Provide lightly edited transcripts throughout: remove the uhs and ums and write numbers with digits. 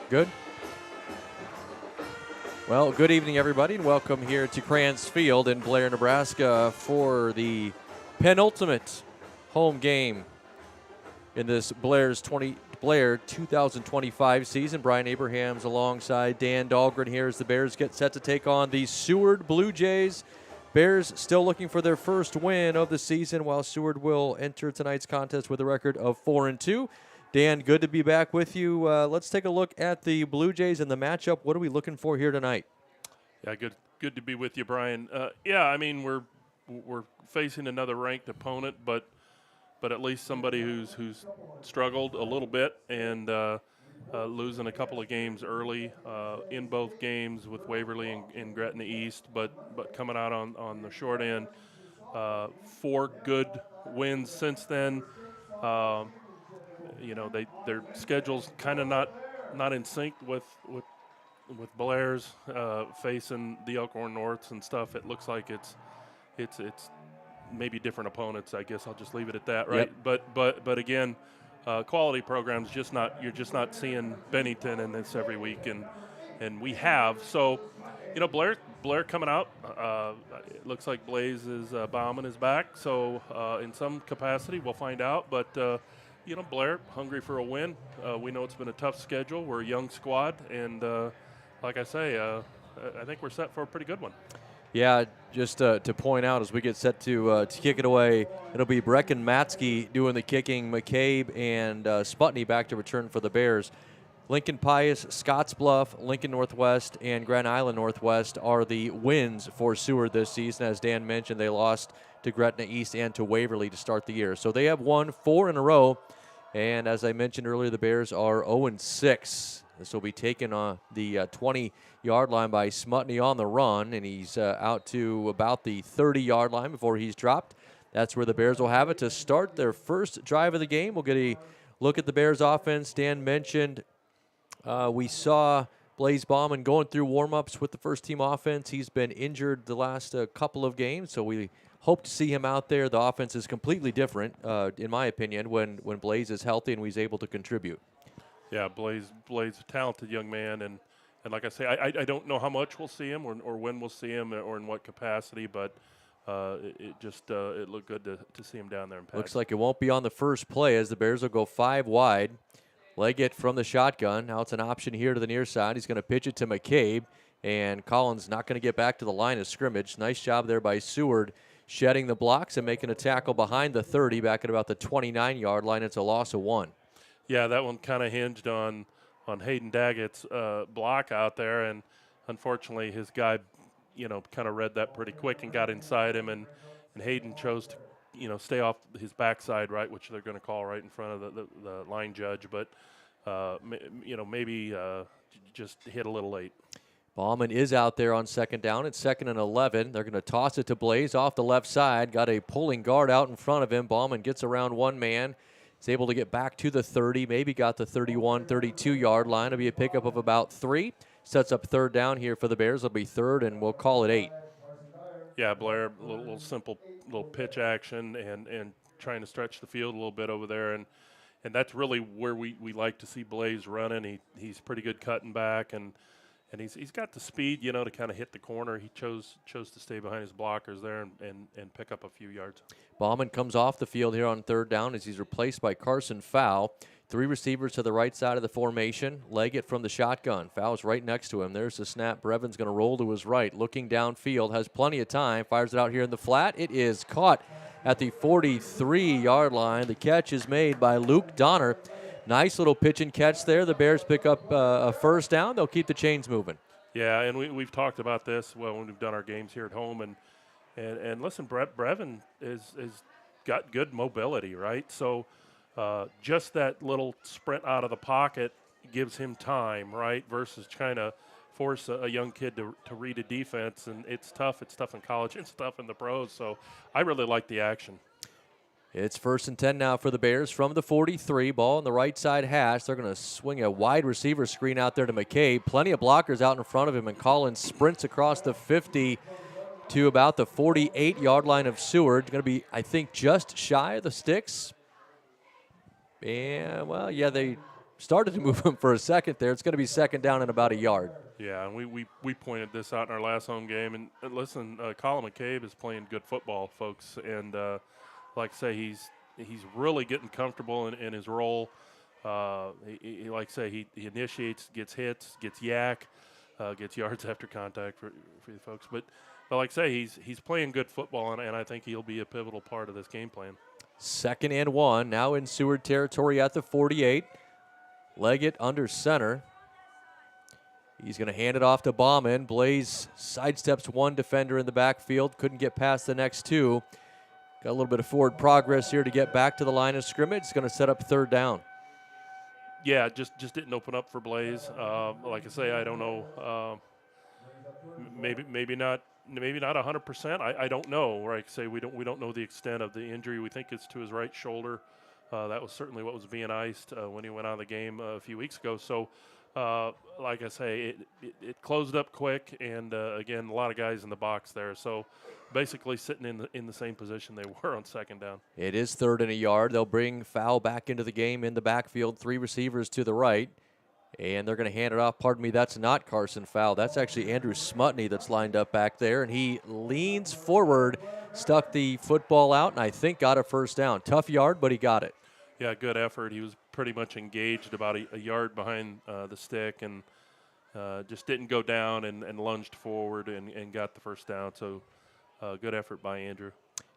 Good. Well, good evening, everybody, and welcome here to Crans Field in Blair, Nebraska for the penultimate home game in this Blair 2025 season. Brian Abrahams alongside Dan Dahlgren here as the Bears get set to take on the Seward Blue Jays. Bears still looking for their first win of the season, while Seward will enter tonight's contest with a record of 4-2. Dan, good to be back with you. Let's take a look at the Blue Jays and the matchup. What are we looking for here tonight? Yeah, good to be with you, Brian. I mean we're facing another ranked opponent, but at least somebody who's struggled a little bit and losing a couple of games early in both games with Waverly and Gretna East, but coming out on the short end. 4 good wins since then. Their schedule's kind of not in sync with Blair's facing the Elkhorn Norths and stuff. It looks like it's maybe different opponents. I guess I'll just leave it at that, right? Yep. But again, quality programs you're just not seeing Bennington in this every week, and we have. So, Blair coming out. It looks like Blaze's Bauman is back. So in some capacity, we'll find out. But Blair hungry for a win. We know it's been a tough schedule. We're a young squad, and like I say, I think we're set for a pretty good one. Yeah, just to point out as we get set to kick it away, it'll be Brecken Matsky doing the kicking, McCabe and Sputney back to return for the Bears. Lincoln Pius, Scottsbluff, Lincoln Northwest, and Grand Island Northwest are the wins for Seward this season. As Dan mentioned, they lost to Gretna East and to Waverly to start the year. So they have won 4 in a row, and as I mentioned earlier, the Bears are 0-6. This will be taken on the 20-yard line by Smutney on the run, and he's out to about the 30-yard line before he's dropped. That's where the Bears will have it to start their first drive of the game. We'll get a look at the Bears offense. Dan mentioned we saw Blaze Bauman going through warm-ups with the first-team offense. He's been injured the last couple of games, so we hope to see him out there. The offense is completely different, in my opinion, when Blaze is healthy and he's able to contribute. Yeah, Blaze, a talented young man, and like I say, I don't know how much we'll see him or when we'll see him or in what capacity, but it looked good to see him down there in Pax. Looks like it won't be on the first play as the Bears will go 5 wide. Leggett from the shotgun. Now it's an option here to the near side. He's going to pitch it to McCabe, and Collins not going to get back to the line of scrimmage. Nice job there by Seward, shedding the blocks and making a tackle behind the 30 back at about the 29-yard line. It's a loss of 1. Yeah, that one kind of hinged on Hayden Daggett's block out there, and unfortunately his guy, kind of read that pretty quick and got inside him, and Hayden chose to, stay off his backside, right, which they're going to call right in front of the line judge, but maybe just hit a little late. Bauman is out there on second down. It's 2nd and 11. They're going to toss it to Blaze off the left side. Got a pulling guard out in front of him. Bauman gets around one man. He's able to get back to the 30, maybe got the 31, 32-yard line. It'll be a pickup of about 3. Sets up third down here for the Bears. It'll be 3rd, and we'll call it 8. Yeah, Blair, a little simple little pitch action and trying to stretch the field a little bit over there. And that's really where we like to see Blaze running. He's pretty good cutting back, and he's got the speed, to kind of hit the corner. He chose to stay behind his blockers there and pick up a few yards. Bauman comes off the field here on third down as he's replaced by Carson Fowl. 3 receivers to the right side of the formation. Leggett from the shotgun. Fowle's right next to him. There's the snap. Brevin's going to roll to his right. Looking downfield. Has plenty of time. Fires it out here in the flat. It is caught at the 43-yard line. The catch is made by Luke Donner. Nice little pitch and catch there. The Bears pick up a first down. They'll keep the chains moving. Yeah, and we've talked about this when we've done our games here at home. And listen, Brevin is got good mobility, right? So just that little sprint out of the pocket gives him time, right, versus trying to force a young kid to read a defense. And it's tough. It's tough in college. It's tough in the pros. So I really like the action. It's 1st and 10 now for the Bears from the 43. Ball on the right side hash. They're going to swing a wide receiver screen out there to McCabe. Plenty of blockers out in front of him, and Collins sprints across the 50 to about the 48-yard line of Seward. Going to be, I think, just shy of the sticks. And, well, yeah, they started to move him for a second there. It's going to be second down and about a yard. Yeah, and we pointed this out in our last home game. And listen, Colin McCabe is playing good football, folks. And like I say, he's really getting comfortable in his role. He like I say, he initiates, gets hits, gets yak, gets yards after contact for you folks. But like I say, he's playing good football, and I think he'll be a pivotal part of this game plan. 2nd and 1, now in Seward territory at the 48. Leggett under center. He's going to hand it off to Bauman. Blaze sidesteps one defender in the backfield. Couldn't get past the next two. Got a little bit of forward progress here to get back to the line of scrimmage. It's going to set up 3rd down. Yeah, just didn't open up for Blaze. Like I say, I don't know. Maybe not 100%. I don't know. Like I say, we don't know the extent of the injury. We think it's to his right shoulder. That was certainly what was being iced when he went out of the game a few weeks ago. So, like I say, it closed up quick, and again, a lot of guys in the box there. So, basically sitting in the same position they were on 2nd down. It is 3rd and a yard. They'll bring Fowl back into the game in the backfield. 3 receivers to the right, and they're going to hand it off. Pardon me, that's not Carson Fowl. That's actually Andrew Smutney that's lined up back there, and he leans forward, stuck the football out, and I think got a 1st down. Tough yard, but he got it. Yeah, good effort. He was pretty much engaged about a yard behind the stick, and just didn't go down and lunged forward and got the 1st down. So good effort by Andrew.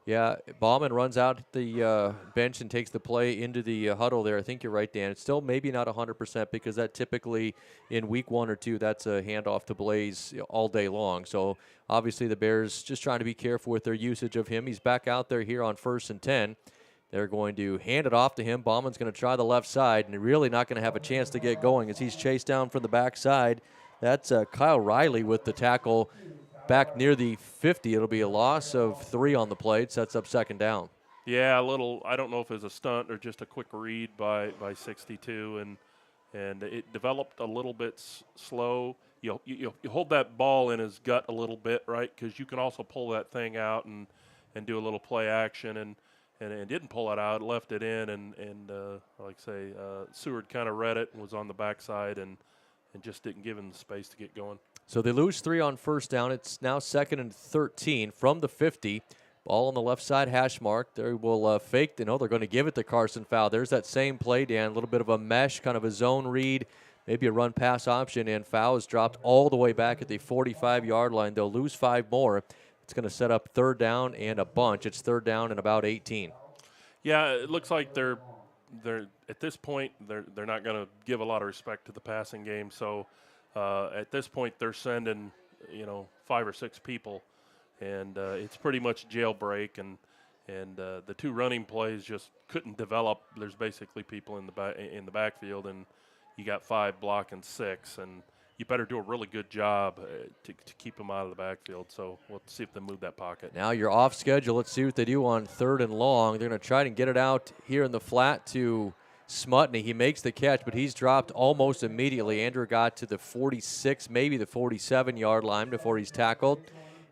Yeah, Bauman runs out the bench and takes the play into the huddle there. I think you're right, Dan. It's still maybe not 100% because that typically in week 1 or 2, that's a handoff to Blaze all day long. So obviously the Bears just trying to be careful with their usage of him. He's back out there here on 1st and 10. They're going to hand it off to him. Bauman's going to try the left side, and really not going to have a chance to get going as he's chased down from the backside. That's Kyle Riley with the tackle back near the 50. It'll be a loss of 3 on the play. It sets up 2nd down. Yeah, a little. I don't know if it was a stunt or just a quick read by 62, and it developed a little bit slow. You hold that ball in his gut a little bit, right? Because you can also pull that thing out and do a little play action and didn't pull it out, left it in, and like I say, Seward kind of read it and was on the backside and just didn't give him the space to get going. So they lose 3 on 1st down. It's now 2nd and 13 from the 50. Ball on the left side hash mark. They will fake. They're going to give it to Carson Fowl. There's that same play, Dan, a little bit of a mesh, kind of a zone read, maybe a run-pass option, and Fowl is dropped all the way back at the 45-yard line. They'll lose 5 more. It's going to set up 3rd down and a bunch. It's 3rd down and about 18. Yeah, it looks like they're at this point they're not going to give a lot of respect to the passing game. So at this point they're sending 5 or 6 people, and it's pretty much jailbreak. And the 2 running plays just couldn't develop. There's basically people in the backfield, and you got 5 blocking 6, and you better do a really good job to keep them out of the backfield. So we'll see if they move that pocket. Now you're off schedule. Let's see what they do on 3rd and long. They're going to try to get it out here in the flat to Smutney. He makes the catch, but he's dropped almost immediately. Andrew got to the 46, maybe the 47-yard line before he's tackled.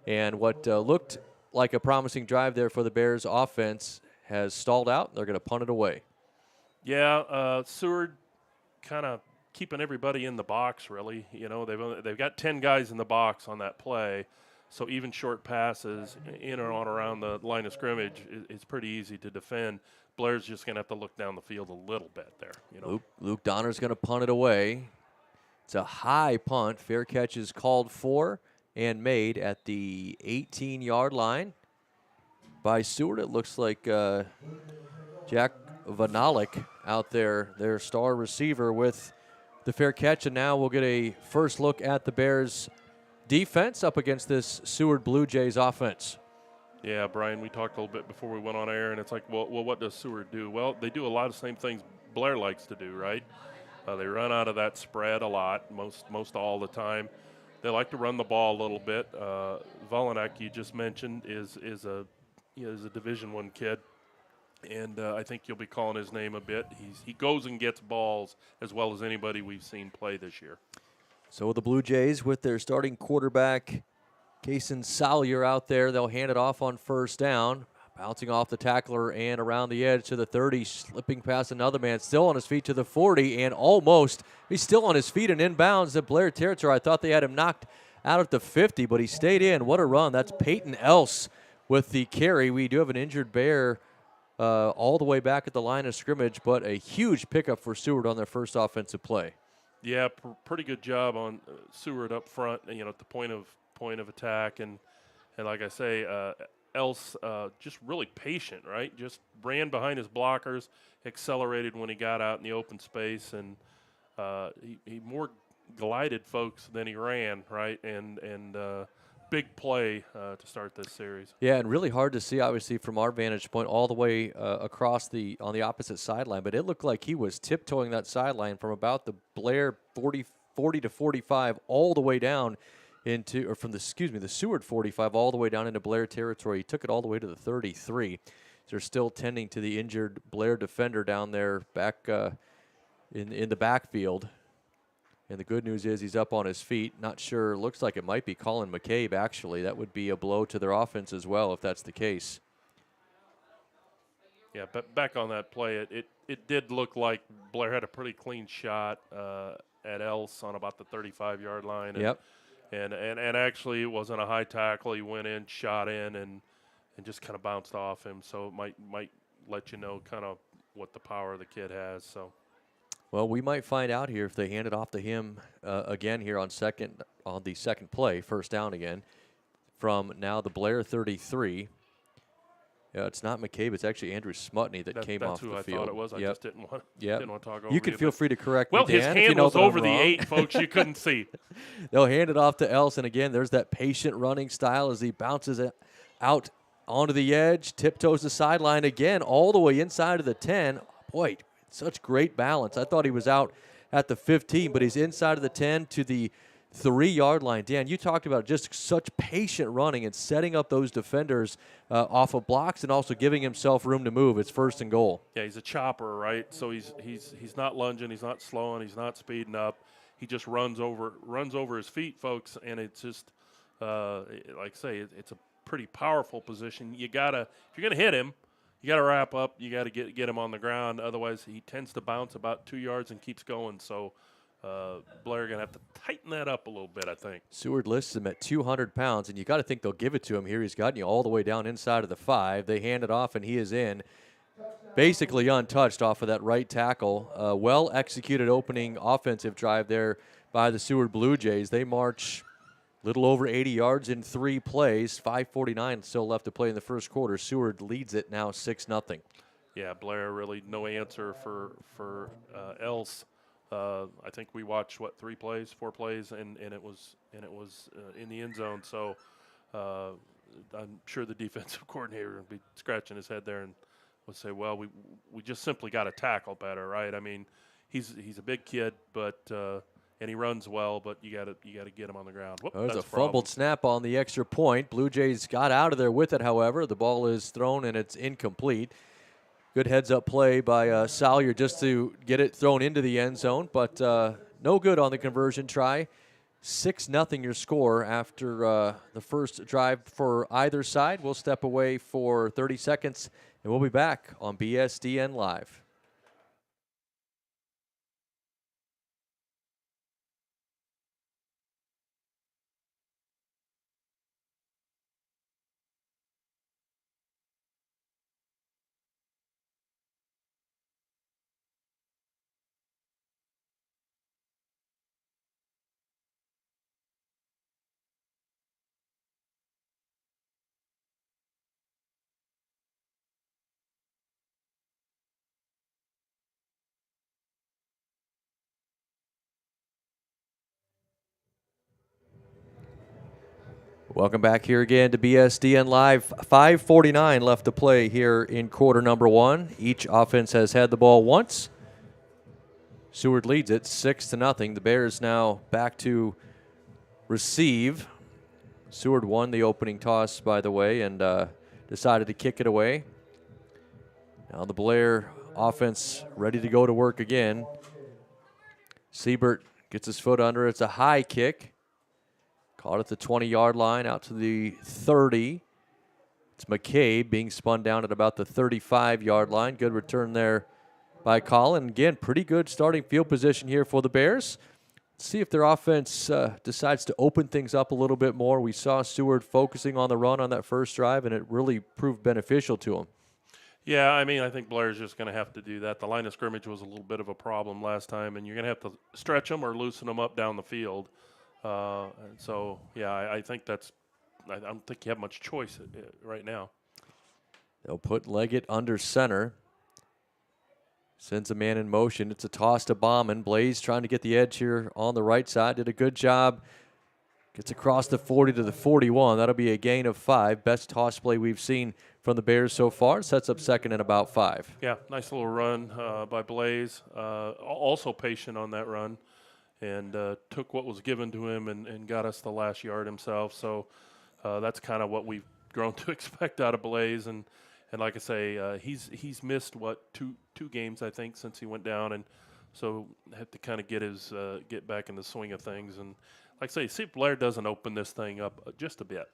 And what looked like a promising drive there for the Bears offense has stalled out. They're going to punt it away. Yeah, Seward kind of keeping everybody in the box, really. They've got 10 guys in the box on that play, so even short passes in or on around the line of scrimmage is pretty easy to defend. Blair's just going to have to look down the field a little bit there. Luke Donner's going to punt it away. It's a high punt. Fair catch is called for and made at the 18-yard line by Seward. It looks like Jack Vanalik out there, their star receiver, with the fair catch, and now we'll get a first look at the Bears' defense up against this Seward Blue Jays offense. Yeah, Brian, we talked a little bit before we went on air, and it's like, well, what does Seward do? Well, they do a lot of the same things Blair likes to do, right? They run out of that spread a lot, most all the time. They like to run the ball a little bit. Volanek, you just mentioned, is a Division I kid. And I think you'll be calling his name a bit. He goes and gets balls as well as anybody we've seen play this year. So the Blue Jays with their starting quarterback, Kason Salyer, out there. They'll hand it off on 1st down. Bouncing off the tackler and around the edge to the 30, slipping past another man, still on his feet to the 40, and almost, he's still on his feet and inbounds at Blair territory. I thought they had him knocked out at the 50, but he stayed in. What a run. That's Peyton Else with the carry. We do have an injured Bear all the way back at the line of scrimmage, but a huge pickup for Seward on their first offensive play. Yeah, pretty good job on Seward up front, at the point of attack. And like I say, Else just really patient, right? Just ran behind his blockers, accelerated when he got out in the open space, and he more glided folks than he ran, right? And big play to start this series. Yeah, and really hard to see, obviously, from our vantage point all the way across on the opposite sideline. But it looked like he was tiptoeing that sideline from about the Blair 40 to 45 all the way down into, or from the Seward 45 all the way down into Blair territory. He took it all the way to the 33. So they're still tending to the injured Blair defender down there back in the backfield. And the good news is he's up on his feet. Not sure. Looks like it might be Colin McCabe, actually. That would be a blow to their offense as well if that's the case. Yeah, but back on that play, it did look like Blair had a pretty clean shot at Else on about the 35-yard line. And, yep. And actually it wasn't a high tackle. He went in, shot in, and just kind of bounced off him. So it might let you know kind of what the power the kid has. So. Well, we might find out here if they hand it off to him again here on the second play, first down again, from now the Blair 33. It's not McCabe. It's actually Andrew Smutney that came off the field. That's who I thought it was. I just didn't want to talk over you can feel free to correct me, Dan. Well, his hand was over the 8, folks. You couldn't see. They'll hand it off to Else, and again, there's that patient running style as he bounces it out onto the edge, tiptoes the sideline again, all the way inside of the 10. Boy, such great balance. I thought he was out at the 15, but he's inside of the 10 to the 3-yard line. Dan, you talked about just such patient running and setting up those defenders off of blocks and also giving himself room to move. It's first and goal. Yeah, he's a chopper, right? So he's not lunging, he's not slowing, he's not speeding up. He just runs over his feet, folks, and it's just like I say, it's a pretty powerful position. If you're gonna hit him, you got to wrap up. You got to get him on the ground. Otherwise, he tends to bounce about 2 yards and keeps going. So Blair going to have to tighten that up a little bit, I think. Seward lists him at 200 pounds, and you got to think they'll give it to him here. He's gotten you all the way down inside of the 5. They hand it off, and he is in, basically untouched off of that right tackle. Well-executed opening offensive drive there by the Seward Blue Jays. They march little over 80 yards in 3 plays. 5:49 still left to play in the first quarter. Seward leads it now 6-0. Yeah, Blair really no answer for Else. I think we watched 4 plays, and it was in the end zone. So I'm sure the defensive coordinator would be scratching his head there and would say, well, we just simply got to tackle better, right? I mean, he's a big kid, but and he runs well, but you got to get him on the ground. Whoop, there's a fumbled snap on the extra point. Blue Jays got out of there with it, however. The ball is thrown, and it's incomplete. Good heads-up play by Salyer just to get it thrown into the end zone, but no good on the conversion try. 6-0 your score after the first drive for either side. We'll step away for 30 seconds, and we'll be back on BSDN Live. Welcome back here again to BSDN Live. 5:49 left to play here in quarter number 1. Each offense has had the ball once. Seward leads it 6-0. The Bears now back to receive. Seward won the opening toss, by the way, and decided to kick it away. Now the Blair offense ready to go to work again. Siebert gets his foot under. It's a high kick. Caught at the 20-yard line, out to the 30. It's McCabe being spun down at about the 35-yard line. Good return there by Colin. Again, pretty good starting field position here for the Bears. See if their offense decides to open things up a little bit more. We saw Seward focusing on the run on that first drive, and it really proved beneficial to him. Yeah, I mean, I think Blair's just going to have to do that. The line of scrimmage was a little bit of a problem last time, and you're going to have to stretch them or loosen them up down the field. And so, yeah, I think that's – I don't think you have much choice right now. They'll put Leggett under center. Sends a man in motion. It's a toss to Bauman. Blaze trying to get the edge here on the right side. Did a good job. Gets across the 40 to the 41. That'll be a gain of 5. Best toss play we've seen from the Bears so far. Sets up second and about 5. Yeah, nice little run by Blaze. Also patient on that run, and took what was given to him and got us the last yard himself. So that's kind of what we've grown to expect out of Blaze. And like I say, he's missed two games, I think, since he went down, and so had to kind of get back in the swing of things. And like I say, see if Blair doesn't open this thing up just a bit.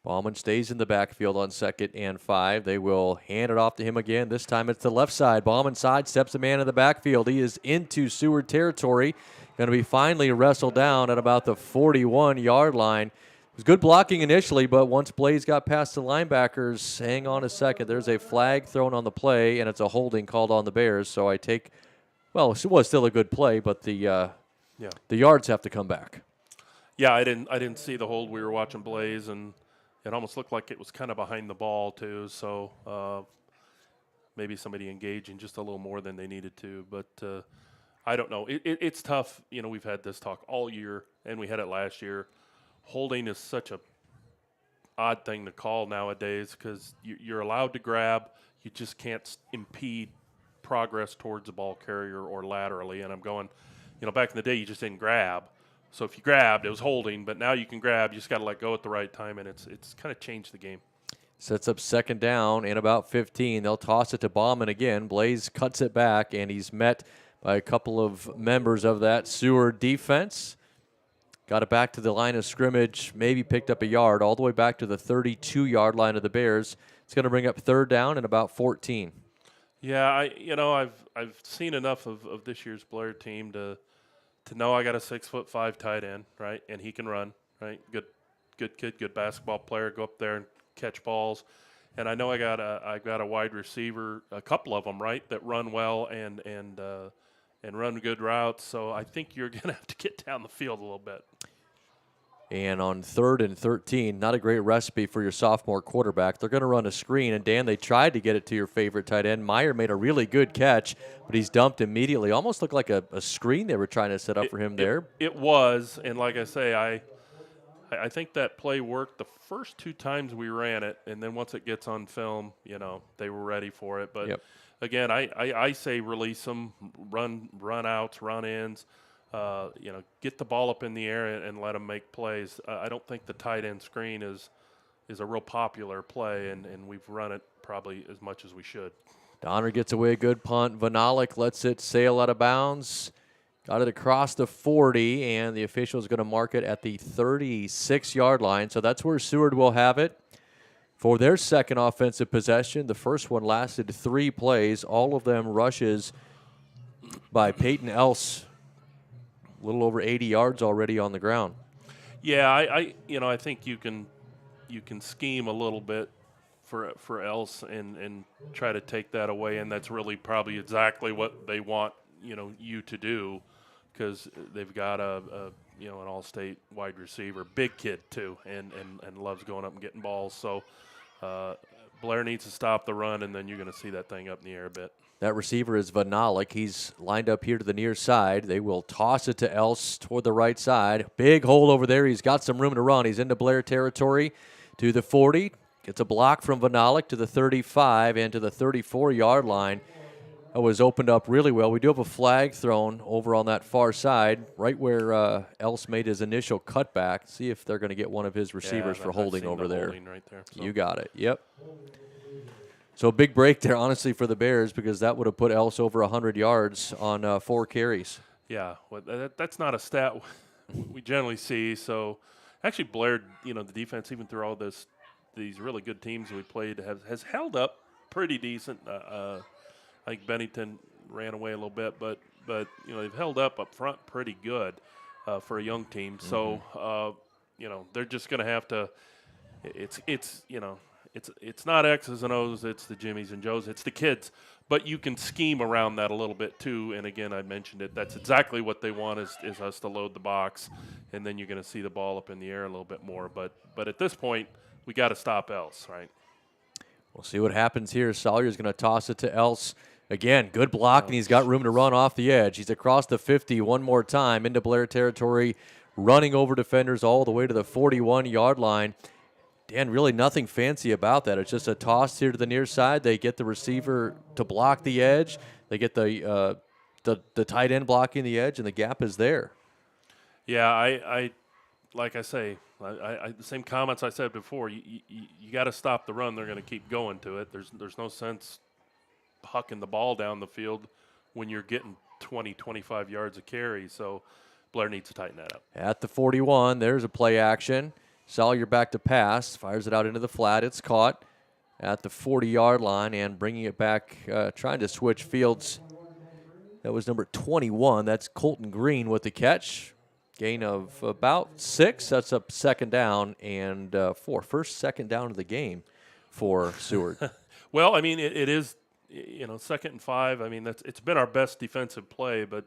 Bauman stays in the backfield on 2nd and 5. They will hand it off to him again. This time it's the left side. Bauman side steps a man in the backfield. He is into Seward territory. Going to be finally wrestled down at about the 41-yard line. It was good blocking initially, but once Blaze got past the linebackers, hang on a second. There's a flag thrown on the play, and it's a holding called on the Bears. So I take, well, it was still a good play, but the yards have to come back. Yeah, I didn't see the hold. We were watching Blaze, and it almost looked like it was kind of behind the ball too. So maybe somebody engaging just a little more than they needed to. But I don't know. It's tough. You know, we've had this talk all year, and we had it last year. Holding is such a odd thing to call nowadays because you're allowed to grab. You just can't impede progress towards the ball carrier or laterally. And I'm going, you know, back in the day, you just didn't grab. So if you grabbed, it was holding. But now you can grab. You just got to let go at the right time, and it's kind of changed the game. Sets up 2nd down and about 15. They'll toss it to Bauman again. Blaze cuts it back, and he's met by a couple of members of that Seward defense. Got it back to the line of scrimmage, maybe picked up a yard, all the way back to the 32-yard line of the Bears. It's going to bring up 3rd down and about 14. Yeah, I've seen enough of this year's Blair team to know I got a 6'5" tight end, right, and he can run, right. Good kid, good basketball player. Go up there and catch balls, and I know I got a wide receiver, a couple of them, right, that run well and run good routes. So I think you're going to have to get down the field a little bit. And on 3rd and 13, not a great recipe for your sophomore quarterback. They're going to run a screen, and Dan, they tried to get it to your favorite tight end. Meyer made a really good catch, but he's dumped immediately. Almost looked like a screen they were trying to set up for him there. It was, and like I say, I think that play worked the first 2 times we ran it, and then once it gets on film, you know, they were ready for it. But again, I say release them, run outs, run ins. You know, get the ball up in the air and let them make plays. I don't think the tight end screen is a real popular play, and we've run it probably as much as we should. Donner gets away a good punt. Vanalik lets it sail out of bounds. Got it across the 40, and the official is going to mark it at the 36-yard line. So that's where Seward will have it for their second offensive possession. The first one lasted 3 plays, all of them rushes by Peyton Else. A little over 80 yards already on the ground. Yeah, I think you can scheme a little bit for Else and try to take that away, and that's really probably exactly what they want you to do, because they've got an all-state wide receiver, big kid too, and loves going up and getting balls. So Blair needs to stop the run, and then you're going to see that thing up in the air a bit. That receiver is Vanalik. He's lined up here to the near side. They will toss it to Else toward the right side. Big hole over there. He's got some room to run. He's into Blair territory to the 40. Gets a block from Vanalik to the 35 and to the 34-yard line. That was opened up really well. We do have a flag thrown over on that far side, right where Else made his initial cutback. See if they're going to get one of his receivers for holding over there. Holding right there, so. You got it. Yep. So a big break there, honestly, for the Bears, because that would have put Else over 100 yards on 4 carries. Yeah, well, that's not a stat we generally see. So actually Blair, the defense, even through all this these really good teams we played has held up pretty decent. I think Bennington ran away a little bit, but they've held up front pretty good for a young team. Mm-hmm. So they're just going to have to. It's not X's and O's. It's the Jimmies and Joes. It's the kids. But you can scheme around that a little bit too. And again, I mentioned it. That's exactly what they want is us to load the box, and then you're going to see the ball up in the air a little bit more. But at this point, we got to stop Else, right? We'll see what happens here. Salyer's going to toss it to Else. Again, good block, and he's got room to run off the edge. He's across the 50 one more time into Blair territory, running over defenders all the way to the 41-yard line. Dan, really nothing fancy about that. It's just a toss here to the near side. They get the receiver to block the edge. They get the tight end blocking the edge, and the gap is there. Yeah, I like I say, the same comments I said before. You got to stop the run. They're going to keep going to it. There's no sense hucking the ball down the field when you're getting 20, 25 yards of carry. So Blair needs to tighten that up. At the 41, there's a play action. Salyer back to pass, fires it out into the flat. It's caught at the 40-yard line and bringing it back, trying to switch fields. That was number 21. That's Colton Green with the catch. Gain of about 6. That's up second down and 4. First second down of the game for Seward. Well, I mean, it is, 2nd and 5. I mean, it's been our best defensive play, but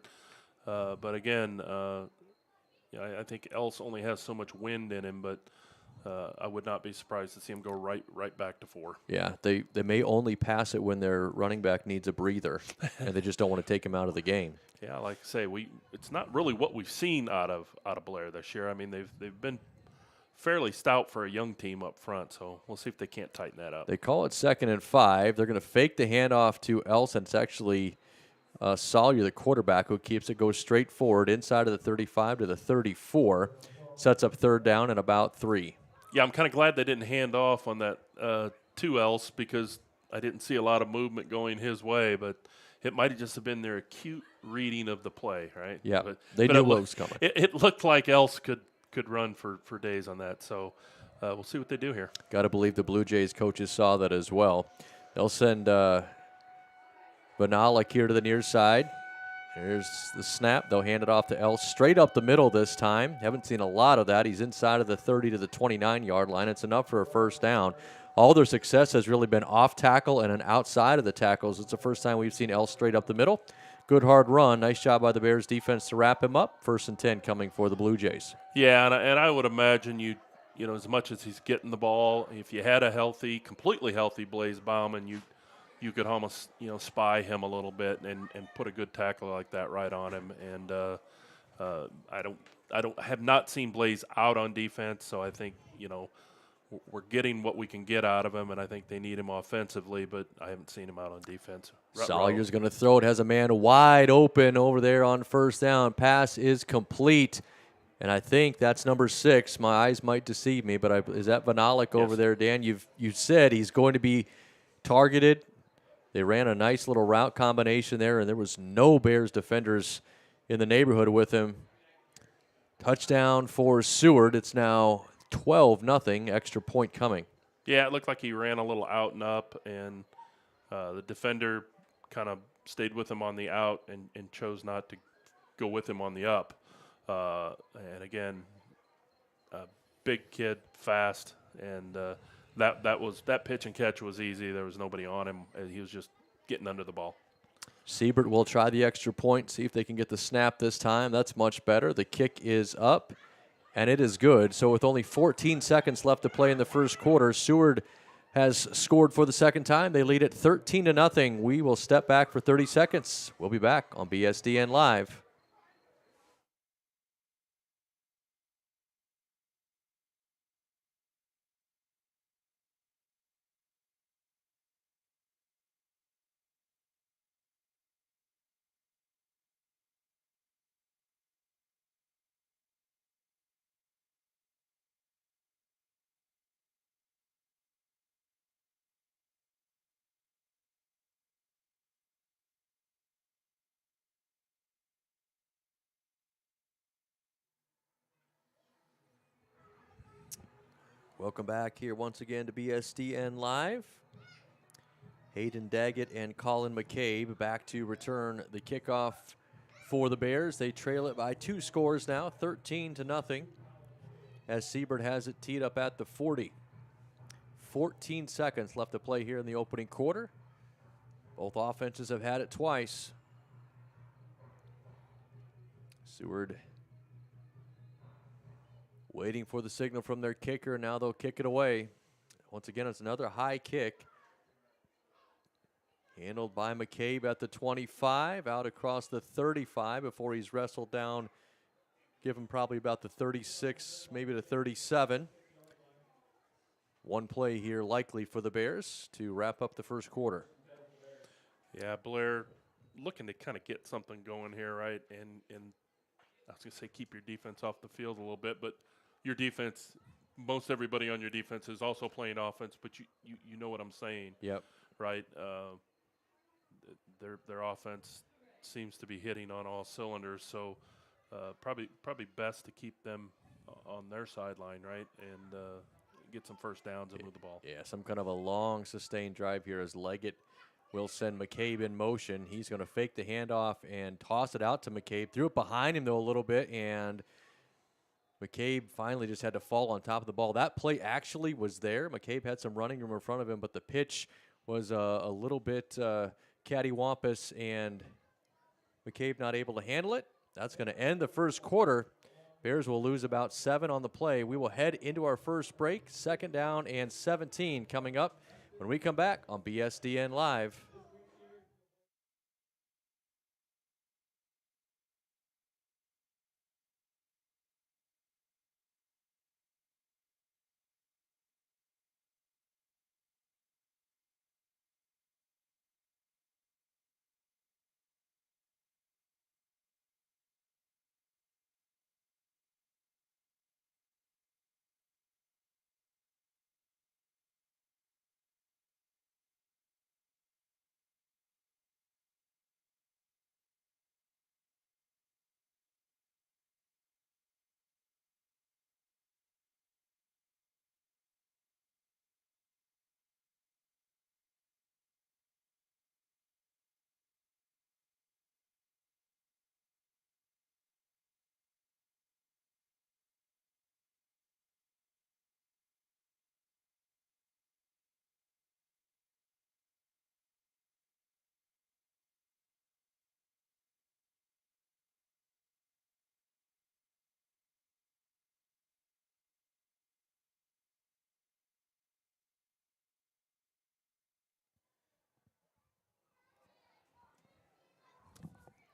again, I think Else only has so much wind in him, but I would not be surprised to see him go right back to 4. Yeah, they may only pass it when their running back needs a breather, and they just don't want to take him out of the game. Yeah, like I say, it's not really what we've seen out of Blair this year. I mean, they've been fairly stout for a young team up front, so we'll see if they can't tighten that up. They call it 2nd and 5. They're going to fake the handoff to Else, and it's actually Salyer, the quarterback, who keeps it, goes straight forward inside of the 35 to the 34. Sets up 3rd down and about 3. Yeah, I'm kind of glad they didn't hand off on that to Else because I didn't see a lot of movement going his way, but it might have just been their acute reading of the play, right? Yeah, but they knew what was coming. It looked like Else could run for days on that, so we'll see what they do here. Got to believe the Blue Jays coaches saw that as well. They'll send Vanalik here to the near side. Here's the snap. They'll hand it off to Else straight up the middle this time. Haven't seen a lot of that. He's inside of the 30 to the 29-yard line. It's enough for a first down. All their success has really been off tackle and an outside of the tackles. It's the first time we've seen Else straight up the middle. Good hard run. Nice job by the Bears defense to wrap him up. 1st and 10 coming for the Blue Jays. Yeah, and I would imagine as much as he's getting the ball, if you had a completely healthy Blaze Bauman, you could almost spy him a little bit and put a good tackle like that right on him. And I have not seen Blaze out on defense, so I think we're getting what we can get out of him, and I think they need him offensively, but I haven't seen him out on defense. Salyer's going to throw it. Has a man wide open over there on 1st down. Pass is complete, and I think that's number 6. My eyes might deceive me, but is that Vanalik over there, Dan? You said he's going to be targeted. They ran a nice little route combination there, and there was no Bears defenders in the neighborhood with him. Touchdown for Seward. It's now 12-0, extra point coming. Yeah, it looked like he ran a little out and up, and the defender kind of stayed with him on the out and chose not to go with him on the up. And again, big kid, fast, and that pitch and catch was easy. There was nobody on him. He was just getting under the ball. Siebert will try the extra point, see if they can get the snap this time. That's much better. The kick is up, and it is good. So with only 14 seconds left to play in the first quarter, Seward has scored for the second time. They lead it 13-0. We will step back for 30 seconds. We'll be back on BSDN Live. Welcome back here once again to BSDN Live. Hayden Daggett and Colin McCabe back to return the kickoff for the Bears. They trail it by 2 scores now, 13-0, as Seward has it teed up at the 40. 14 seconds left to play here in the opening quarter. Both offenses have had it twice. Seward waiting for the signal from their kicker. Now they'll kick it away. Once again, it's another high kick. Handled by McCabe at the 25, out across the 35 before he's wrestled down. Give him probably about the 36, maybe the 37. One play here likely for the Bears to wrap up the first quarter. Yeah, Blair looking to kind of get something going here, right? And I was going to say keep your defense off the field a little bit, but your defense, most everybody on your defense is also playing offense, but you know what I'm saying. Yep. Right? Their offense seems to be hitting on all cylinders, so probably best to keep them on their sideline, right, and get some first downs and move the ball. Yeah, some kind of a long sustained drive here as Leggett will send McCabe in motion. He's going to fake the handoff and toss it out to McCabe. Threw it behind him, though, a little bit, and McCabe finally just had to fall on top of the ball. That play actually was there. McCabe had some running room in front of him, but the pitch was a little bit cattywampus, and McCabe not able to handle it. That's going to end the first quarter. Bears will lose about 7 on the play. We will head into our first break. 2nd down and 17 coming up when we come back on BSDN Live.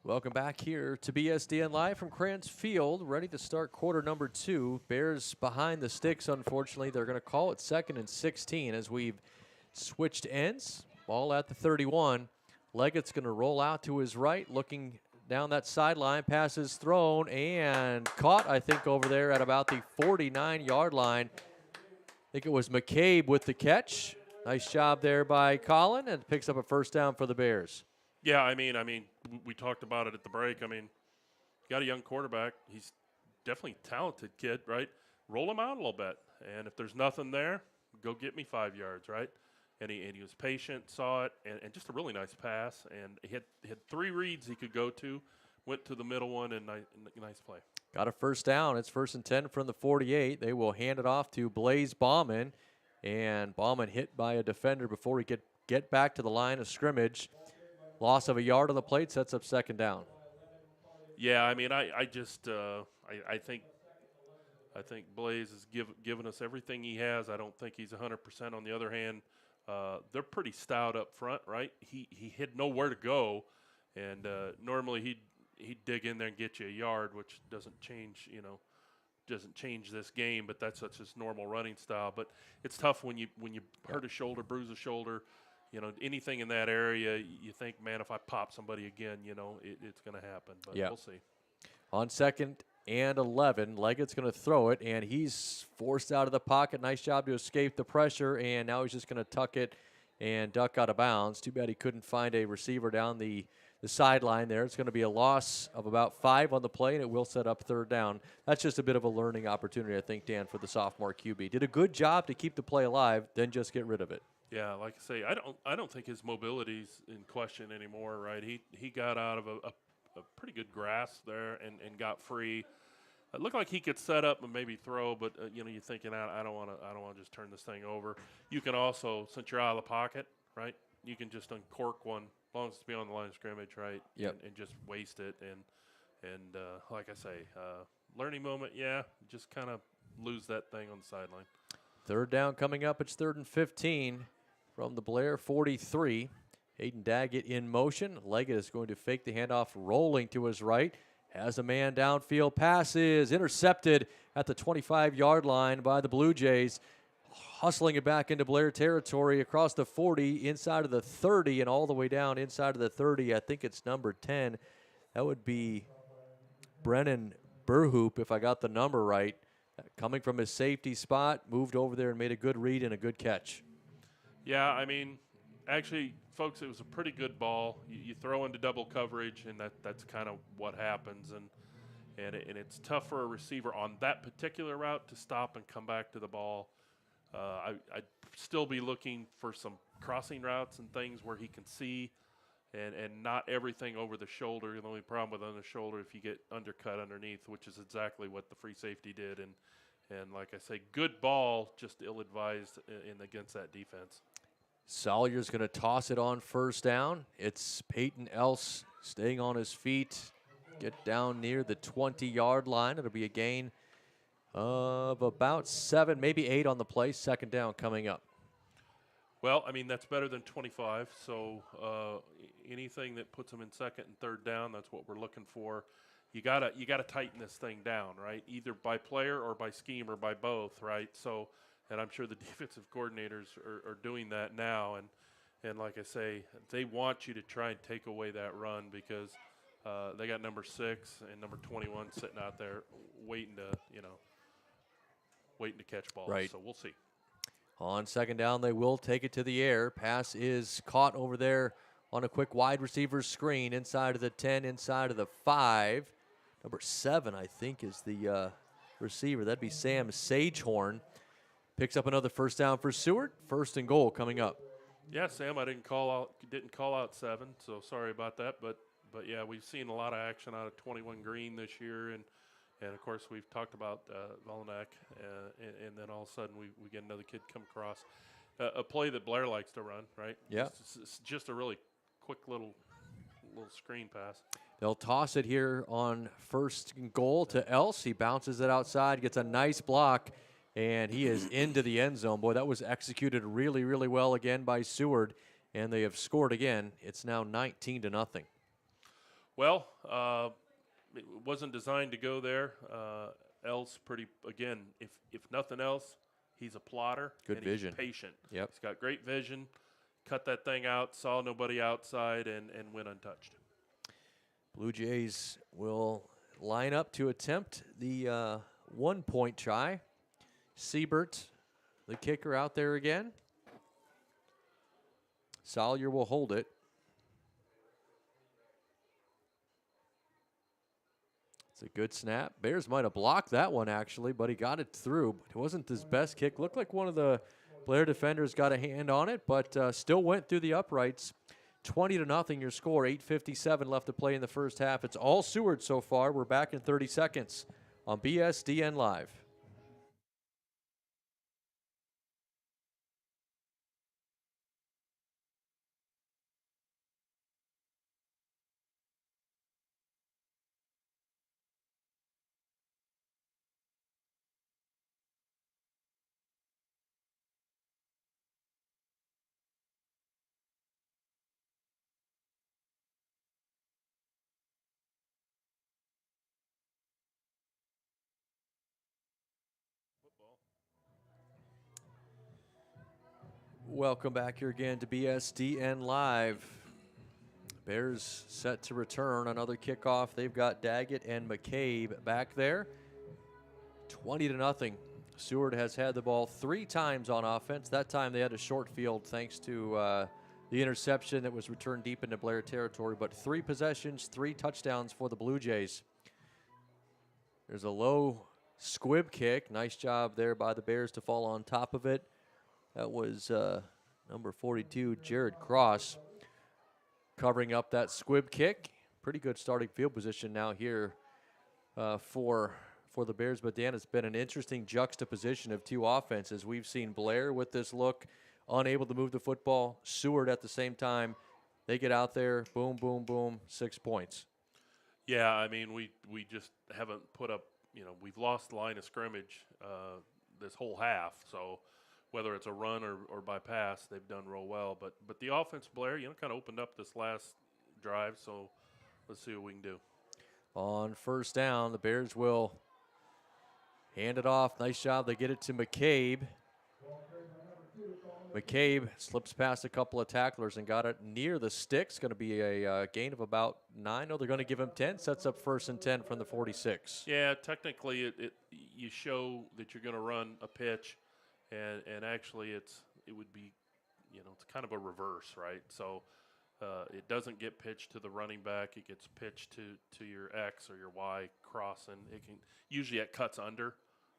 Welcome back here to BSDN Live from Krantz Field, ready to start quarter number 2. Bears behind the sticks, unfortunately. They're going to call it 2nd and 16 as we've switched ends. Ball at the 31. Leggett's going to roll out to his right, looking down that sideline. Pass is thrown and caught, I think, over there at about the 49-yard line. I think it was McCabe with the catch. Nice job there by Colin, and picks up a first down for the Bears. Yeah, I mean, we talked about it at the break. I mean, got a young quarterback. He's definitely a talented kid, right? Roll him out a little bit, and if there's nothing there, go get me 5 yards, right? And he was patient, saw it, and just a really nice pass. And he had 3 reads he could go to, went to the middle one, and nice play. Got a first down. It's 1st and 10 from the 48. They will hand it off to Blaze Bauman, and Bauman hit by a defender before he could get back to the line of scrimmage. Loss of a yard on the plate sets up 2nd down. Yeah, I mean, I think Blaze has given us everything he has. I don't think he's 100%. On the other hand, they're pretty stout up front, right? He had nowhere to go, and normally he'd dig in there and get you a yard, which doesn't change this game. But that's his normal running style. But it's tough when you hurt a shoulder, bruise a shoulder. Anything in that area, you think, man, if I pop somebody again, it's going to happen. But we'll see. On 2nd and 11, Leggett's going to throw it, and he's forced out of the pocket. Nice job to escape the pressure, and now he's just going to tuck it and duck out of bounds. Too bad he couldn't find a receiver down the the sideline there. It's going to be a loss of about 5 on the play, and it will set up third down. That's just a bit of a learning opportunity, I think, Dan, for the sophomore QB. Did a good job to keep the play alive, then just get rid of it. Yeah, like I say, I don't think his mobility's in question anymore, right? He got out of a pretty good grasp there and got free. It looked like he could set up and maybe throw, but you're thinking, I don't want to just turn this thing over. You can also, since you're out of the pocket, right? You can just uncork one, as long as it's beyond the line of scrimmage, right? Yep. And just waste it. And like I say, learning moment, yeah, just kind of lose that thing on the sideline. Third down coming up. It's 3rd and 15 from the Blair 43. Hayden Daggett in motion. Leggett is going to fake the handoff, rolling to his right. Has a man downfield. Passes intercepted at the 25-yard line by the Blue Jays. Hustling it back into Blair territory across the 40, inside of the 30, and all the way down inside of the 30. I think it's number 10. That would be Brennan Burhoop, if I got the number right. Coming from his safety spot, moved over there and made a good read and a good catch. Yeah, I mean, actually, folks, it was a pretty good ball. You throw into double coverage, and that's kind of what happens. And it's tough for a receiver on that particular route to stop and come back to the ball. I'd still be looking for some crossing routes and things where he can see and not everything over the shoulder. The only problem with on the shoulder if you get undercut underneath, which is exactly what the free safety did. And like I say, good ball, just ill-advised against that defense. Salyer's going to toss it on first down. It's Peyton Else staying on his feet. Get down near the 20-yard line. It'll be a gain of about 7, maybe 8 on the play. Second down coming up. Well, I mean, that's better than 25. So anything that puts them in second and third down, that's what we're looking for. You gotta tighten this thing down, right? Either by player or by scheme or by both, right? So, and I'm sure the defensive coordinators are doing that now. And like I say, they want you to try and take away that run because they got number 6 and number 21 sitting out there waiting to catch balls. Right. So we'll see. On second down, they will take it to the air. Pass is caught over there on a quick wide receiver screen inside of the 10, inside of the 5. Number 7, I think, is the receiver. That'd be Sam Sagehorn. Picks up another first down for Seward. 1st and goal coming up. Yeah, Sam, I didn't call out 7, so sorry about that. But yeah, we've seen a lot of action out of 21 Green this year, and of course we've talked about Valenek, and then all of a sudden we get another kid come across. A play that Blair likes to run, right? Yeah. It's just a really quick little screen pass. They'll toss it here on 1st and goal to Else. He bounces it outside, gets a nice block, and he is into the end zone. Boy, that was executed really, really well again by Seward, and they have scored again. It's now 19-0. Well, it wasn't designed to go there. Else again, if nothing else, he's a plotter. Good and vision. He's patient. Yep. He's got great vision. Cut that thing out, saw nobody outside, and went untouched. Blue Jays will line up to attempt the 1-point try. Siebert, the kicker, out there again. Salyer will hold it. It's a good snap. Bears might have blocked that one, actually, but he got it through. It wasn't his best kick. Looked like one of the Blair defenders got a hand on it, but still went through the uprights. 20-0 your score. 8:57 left to play in the first half. It's all Seward so far. We're back in 30 seconds on BSDN Live. Welcome back here again to BSDN Live. Bears set to return another kickoff. They've got Daggett and McCabe back there. 20-0. Seward has had the ball 3 times on offense. That time they had a short field thanks to the interception that was returned deep into Blair territory. But 3 possessions, 3 touchdowns for the Blue Jays. There's a low squib kick. Nice job there by the Bears to fall on top of it. That was number 42, Jared Cross, covering up that squib kick. Pretty good starting field position now here for the Bears. But, Dan, it's been an interesting juxtaposition of 2 offenses. We've seen Blair with this look, unable to move the football. Seward at the same time. They get out there, boom, boom, boom, 6 points. Yeah, I mean, we just haven't put up, we've lost the line of scrimmage this whole half. So whether it's a run or by pass, they've done real well. But the offense, Blair, kind of opened up this last drive. So let's see what we can do. On first down, the Bears will hand it off. Nice job. They get it to McCabe. McCabe slips past a couple of tacklers and got it near the sticks. Going to be a gain of about 9. No, they're going to give him 10. Sets up 1st and 10 from the 46. Yeah, technically you show that you're going to run a pitch, and actually it would be, it's kind of a reverse, right? So it doesn't get pitched to the running back. It gets pitched to your X or your Y crossing. Usually it cuts under.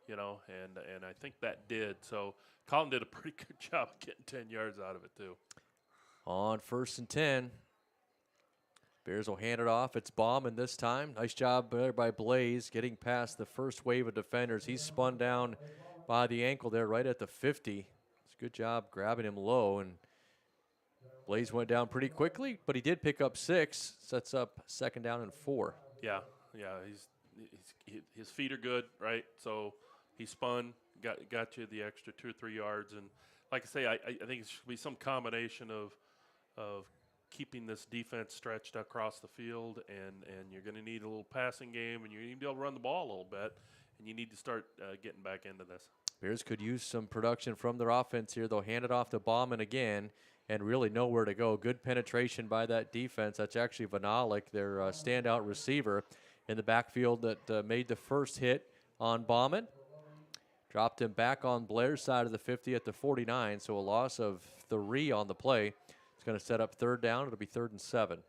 And I think that did. So Colin did a pretty good job of getting 10 yards out of it, too. On 1st and 10, Bears will hand it off. It's Bauman this time. Nice job there by Blaze getting past the first wave of defenders. He's spun down by the ankle there right at the 50. It's a good job grabbing him low, and Blaze went down pretty quickly, but he did pick up 6. Sets up 2nd down and 4. Yeah, his feet are good, right? So he spun, got you the extra 2 or 3 yards, and like I say, I think it should be some combination of keeping this defense stretched across the field, and you're going to need a little passing game, and you need to be able to run the ball a little bit, and you need to start getting back into this. Bears could use some production from their offense here. They'll hand it off to Bauman again, and really nowhere to go. Good penetration by that defense. That's actually Vanalik, their standout receiver in the backfield that made the first hit on Bauman. Dropped him back on Blair's side of the 50 at the 49, so a loss of 3 on the play. It's going to set up 3rd down. It'll be 3rd and 7.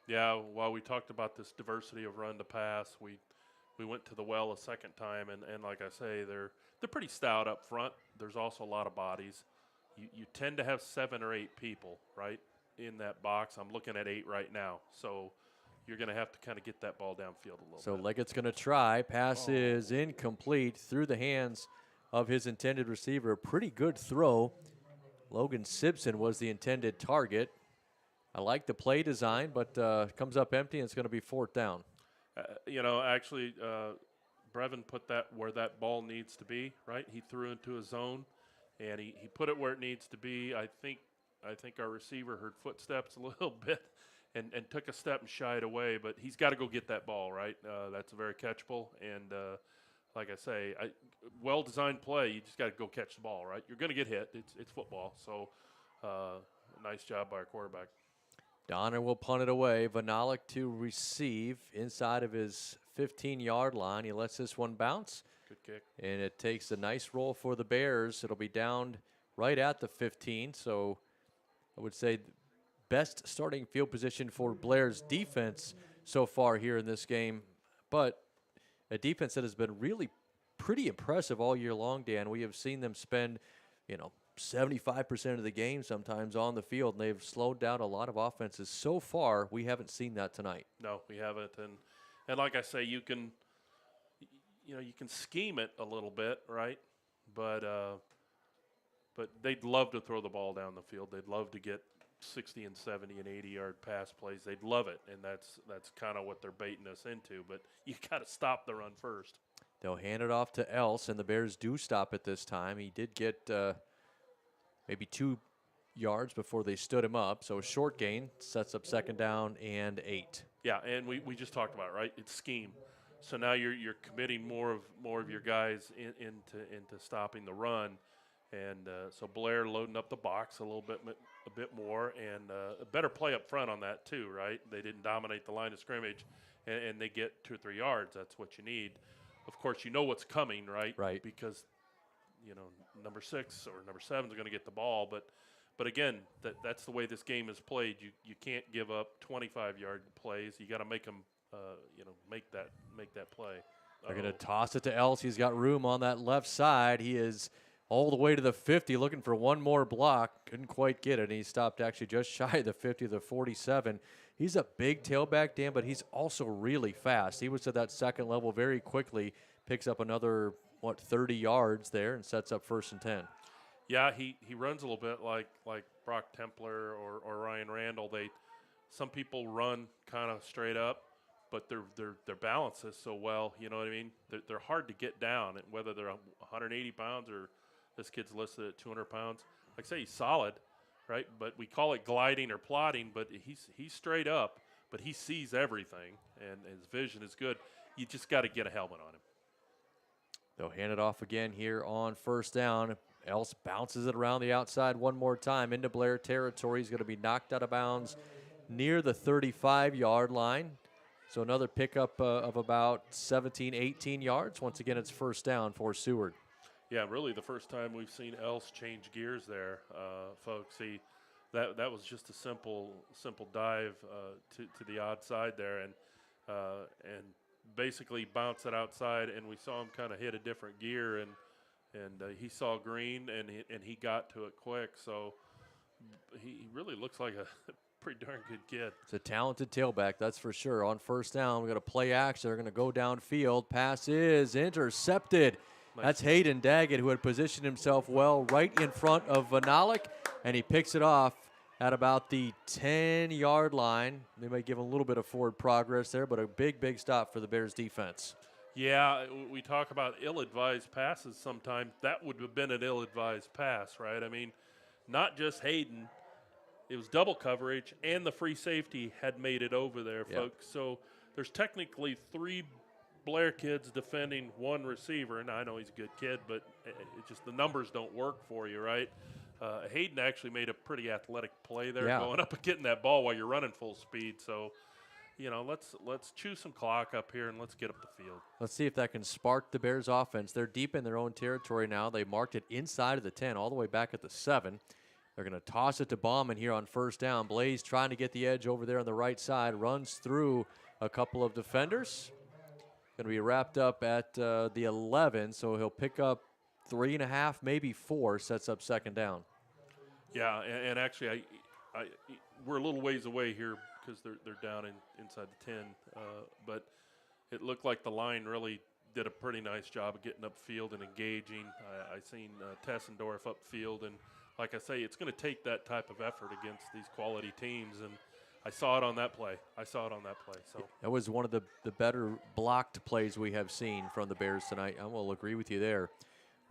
Yeah, while we talked about this diversity of run to pass, we went to the well a second time, and like I say, they're pretty stout up front. There's also a lot of bodies. You tend to have 7 or 8 people, right, in that box. I'm looking at 8 right now. So you're going to have to kind of get that ball downfield a little bit. So Leggett's going to try. Pass is incomplete through the hands of his intended receiver. Pretty good throw. Logan Simpson was the intended target. I like the play design, but comes up empty, and it's going to be 4th down. Actually, Brevin put that where that ball needs to be, right? He threw into a zone, and he put it where it needs to be. I think our receiver heard footsteps a little bit and took a step and shied away, but he's got to go get that ball, right? That's very catchable, and like I say, well-designed play, you just got to go catch the ball, right? You're going to get hit. It's football, so nice job by our quarterback. Donner will punt it away. Vanalik to receive inside of his 15-yard line. He lets this one bounce. Good kick. And it takes a nice roll for the Bears. It'll be down right at the 15. So I would say best starting field position for Blair's defense so far here in this game. But a defense that has been really pretty impressive all year long, Dan. We have seen them spend, 75% of the game sometimes on the field, and they've slowed down a lot of offenses. So far, we haven't seen that tonight. No, we haven't. And like I say, you can scheme it a little bit, right? But they'd love to throw the ball down the field. They'd love to get 60 and 70 and 80-yard pass plays. They'd love it, and that's kind of what they're baiting us into. But you got to stop the run first. They'll hand it off to Else, and the Bears do stop it this time. He did get maybe 2 yards before they stood him up. So a short gain sets up 2nd down and 8. Yeah, and we just talked about it, right? It's scheme. So now you're committing more of your guys into stopping the run, and so Blair loading up the box a bit more, and a better play up front on that too, right? They didn't dominate the line of scrimmage, and they get 2 or 3 yards. That's what you need. Of course, you know what's coming, right? Right. Because number 6 or number 7 is going to get the ball, but But again, that's the way this game is played. You can't give up 25-yard plays. You got to make them, make that play. They're going to toss it to Else. He's got room on that left side. He is all the way to the 50, looking for one more block. Couldn't quite get it, and he stopped actually just shy of the 50, the 47. He's a big tailback, Dan, but he's also really fast. He was at that second level very quickly, picks up another, 30 yards there and sets up 1st and 10. Yeah, he runs a little bit like Brock Templer or Ryan Randall. Some people run kind of straight up, but their balance is so well. You know what I mean? They're hard to get down, and whether they're 180 pounds or this kid's listed at 200 pounds. Like I say, he's solid, right? But we call it gliding or plodding. But he's straight up, but he sees everything, and his vision is good. You just got to get a helmet on him. They'll hand it off again here on 1st down. Else bounces it around the outside one more time into Blair territory. He's going to be knocked out of bounds near the 35-yard line. So another pickup of about 17, 18 yards. Once again, it's 1st down for Seward. Yeah, really the first time we've seen Else change gears there, folks. That was just a simple dive to the odd side there, and basically bounce it outside, and we saw him kind of hit a different gear, and he saw green, and he got to it quick. So he really looks like a pretty darn good kid. It's a talented tailback, that's for sure. On 1st down, we're going to play action. They're going to go downfield. Pass is intercepted. Nice. That's Hayden Daggett, who had positioned himself well right in front of Vanalik, and he picks it off at about the 10-yard line. They might give him a little bit of forward progress there, but a big stop for the Bears defense. Yeah, we talk about ill-advised passes sometimes. That would have been an ill-advised pass, right? I mean, not just Hayden. It was double coverage, and the free safety had made it over there, folks. So there's technically 3 Blair kids defending 1 receiver. And I know he's a good kid, but it just the numbers don't work for you, right? Hayden actually made a pretty athletic play there, going up and getting that ball while you're running full speed. So, let's chew some clock up here and let's get up the field. Let's see if that can spark the Bears offense. They're deep in their own territory now. They marked it inside of the 10, all the way back at the 7. They're going to toss it to Bauman here on 1st down. Blaze trying to get the edge over there on the right side, runs through a couple of defenders. Going to be wrapped up at the 11, so he'll pick up 3.5, maybe 4, sets up 2nd down. Yeah, and actually, we're a little ways away here because they're down inside the 10, but it looked like the line really did a pretty nice job of getting upfield and engaging. I seen Tessendorf upfield, and like I say, it's going to take that type of effort against these quality teams, and I saw it on that play. So that was one of the better blocked plays we have seen from the Bears tonight. I will agree with you there.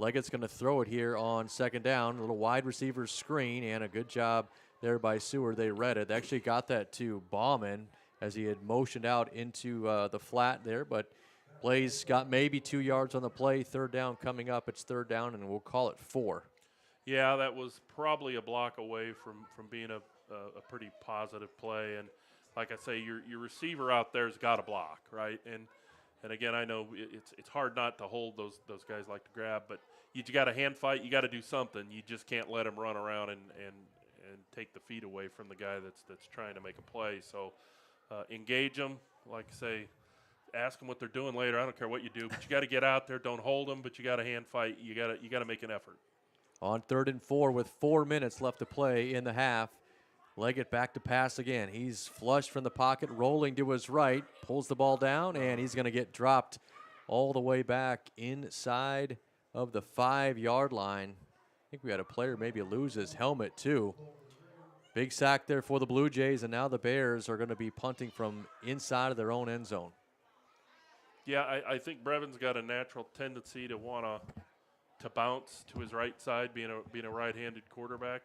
Leggett's going to throw it here on 2nd down. A little wide receiver screen, and a good job there by Seward. They read it. They actually got that to Bauman as he had motioned out into the flat there, but Blaze got maybe 2 yards on the play. 3rd down coming up. It's 3rd down, and we'll call it 4. Yeah, that was probably a block away from being a pretty positive play. And like I say, your receiver out there's got to block, right? And again, I know it's hard not to hold those guys like to grab, but you got a hand fight. You got to do something. You just can't let them run around and take the feet away from the guy that's trying to make a play. So engage them, like I say. Ask them what they're doing later. I don't care what you do, but you got to get out there. Don't hold them, but you got to hand fight. You got to make an effort. On 3rd and 4 with 4 minutes left to play in the half. Leggett back to pass again. He's flushed from the pocket, rolling to his right, pulls the ball down, and he's going to get dropped all the way back inside of the 5-yard line. I think we had a player maybe lose his helmet too. Big sack there for the Blue Jays, and now the Bears are going to be punting from inside of their own end zone. Yeah, I think Brevin's got a natural tendency to want to bounce to his right side, being a right-handed quarterback,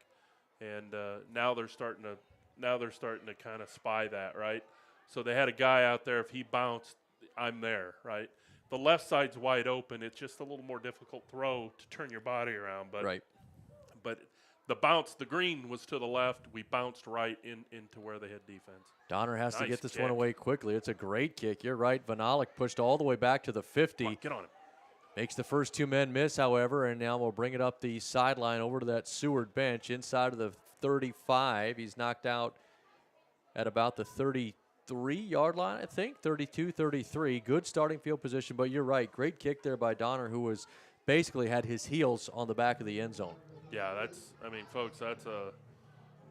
and now they're starting to kind of spy that, right? So they had a guy out there. If he bounced, I'm there, right? The left side's wide open. It's just a little more difficult throw to turn your body around, but right. But the bounce, the green was to the left. We bounced right into where they had defense. Donner has to Nice get this kick. one away quickly. It's a great kick. You're right. Vanalik pushed all the way back to the 50. Come on, get on him. Makes the first 2 men miss, however, and now we'll bring it up the sideline over to that Seward bench inside of the 35. He's knocked out at about the 33-yard line, I think, 32, 33. Good starting field position, but you're right. Great kick there by Donner, who was basically had his heels on the back of the end zone. Yeah, folks, that's a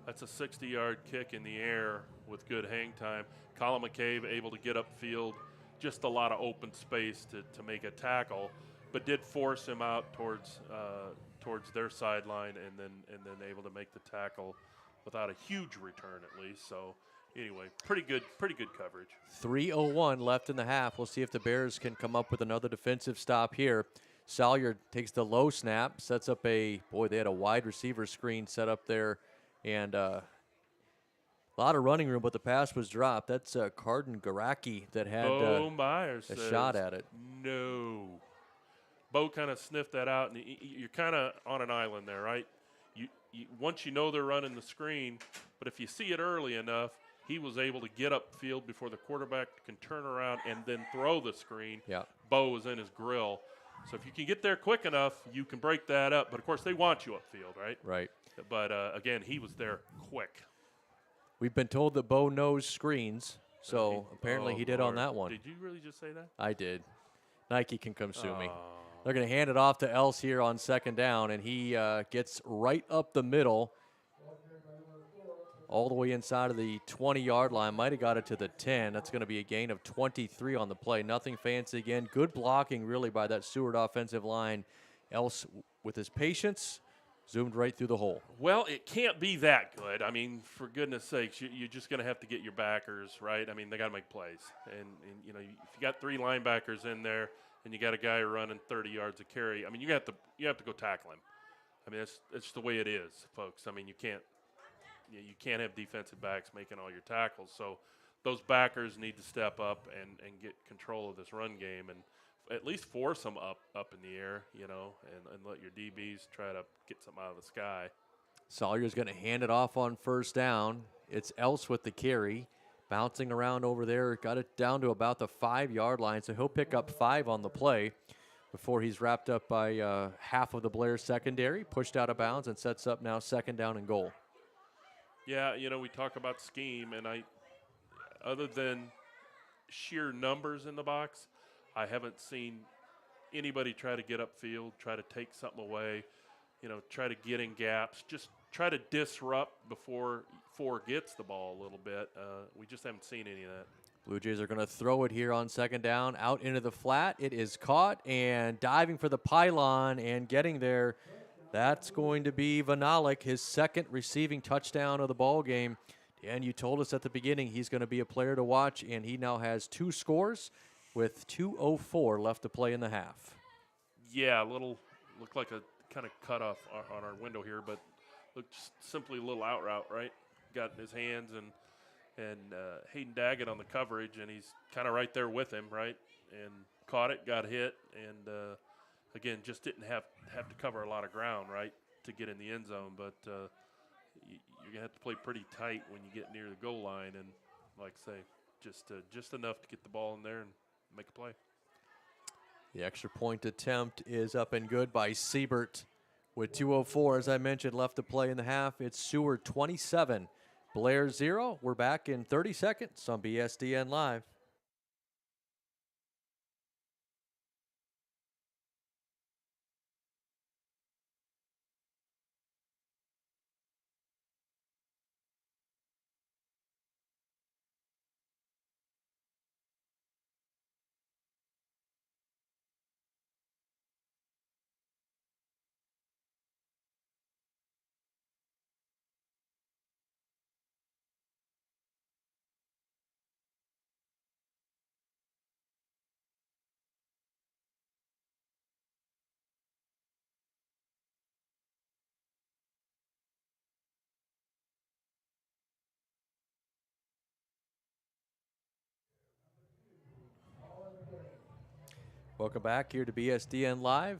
60-yard kick in the air with good hang time. Colin McCabe able to get upfield, just a lot of open space to make a tackle, but did force him out towards their sideline, and then able to make the tackle without a huge return at least. So anyway, pretty good coverage. 3:01 left in the half. We'll see if the Bears can come up with another defensive stop here. Salyer takes the low snap, sets up they had a wide receiver screen set up there, and a lot of running room, but the pass was dropped. That's Carden Garacki that had Bo Myers a shot at it. No. Bo kind of sniffed that out, and you're kind of on an island there, right? You once you know they're running the screen, but if you see it early enough, he was able to get upfield before the quarterback can turn around and then throw the screen. Yeah. Bo was in his grill. So if you can get there quick enough, you can break that up. But, of course, they want you upfield, right? Right. But, again, he was there quick. We've been told that Bo knows screens, so apparently he did on that one. Did you really just say that? I did. Nike can come sue me. They're going to hand it off to Else here on second down, and he gets right up the middle, all the way inside of the 20-yard line. Might have got it to the 10. That's going to be a gain of 23 on the play. Nothing fancy again. Good blocking, really, by that Seward offensive line. Else, with his patience, zoomed right through the hole. Well, it can't be that good. I mean, for goodness sakes, you're just going to have to get your backers, right? I mean, they got to make plays. And, you know, if you got three linebackers in there and you got a guy running 30 yards a carry, I mean, you have to go tackle him. I mean, it's the way it is, folks. I mean, you can't have defensive backs making all your tackles. So those backers need to step up and get control of this run game and at least force them up in the air, you know, and let your DBs try to get something out of the sky. Salyer's going to hand it off on first down. It's Else with the carry, bouncing around over there. Got it down to about the 5-yard line, so he'll pick up 5 on the play before he's wrapped up by half of the Blair secondary, pushed out of bounds, and sets up now second down and goal. Yeah, you know, we talk about scheme, and other than sheer numbers in the box, I haven't seen anybody try to get upfield, try to take something away, you know, try to get in gaps, just try to disrupt before Ford gets the ball a little bit. We just haven't seen any of that. Blue Jays are going to throw it here on second down, out into the flat. It is caught and diving for the pylon and getting there. That's going to be Vanalik, his second receiving touchdown of the ball game. And you told us at the beginning he's going to be a player to watch, and he now has 2 scores with 2:04 left to play in the half. Yeah, looked like a kind of cutoff on our window here, but looked simply a little out route, right? Got in his hands and Hayden Daggett on the coverage, and he's kind of right there with him, right? And caught it, got hit, and again, just didn't have to cover a lot of ground, right, to get in the end zone. But you're going to have to play pretty tight when you get near the goal line, and like I say, just enough to get the ball in there and make a play. The extra point attempt is up and good by Siebert with 2:04, as I mentioned, left to play in the half. It's Seward 27, Blair 0. We're back in 30 seconds on BSDN Live. Welcome back here to BSDN Live.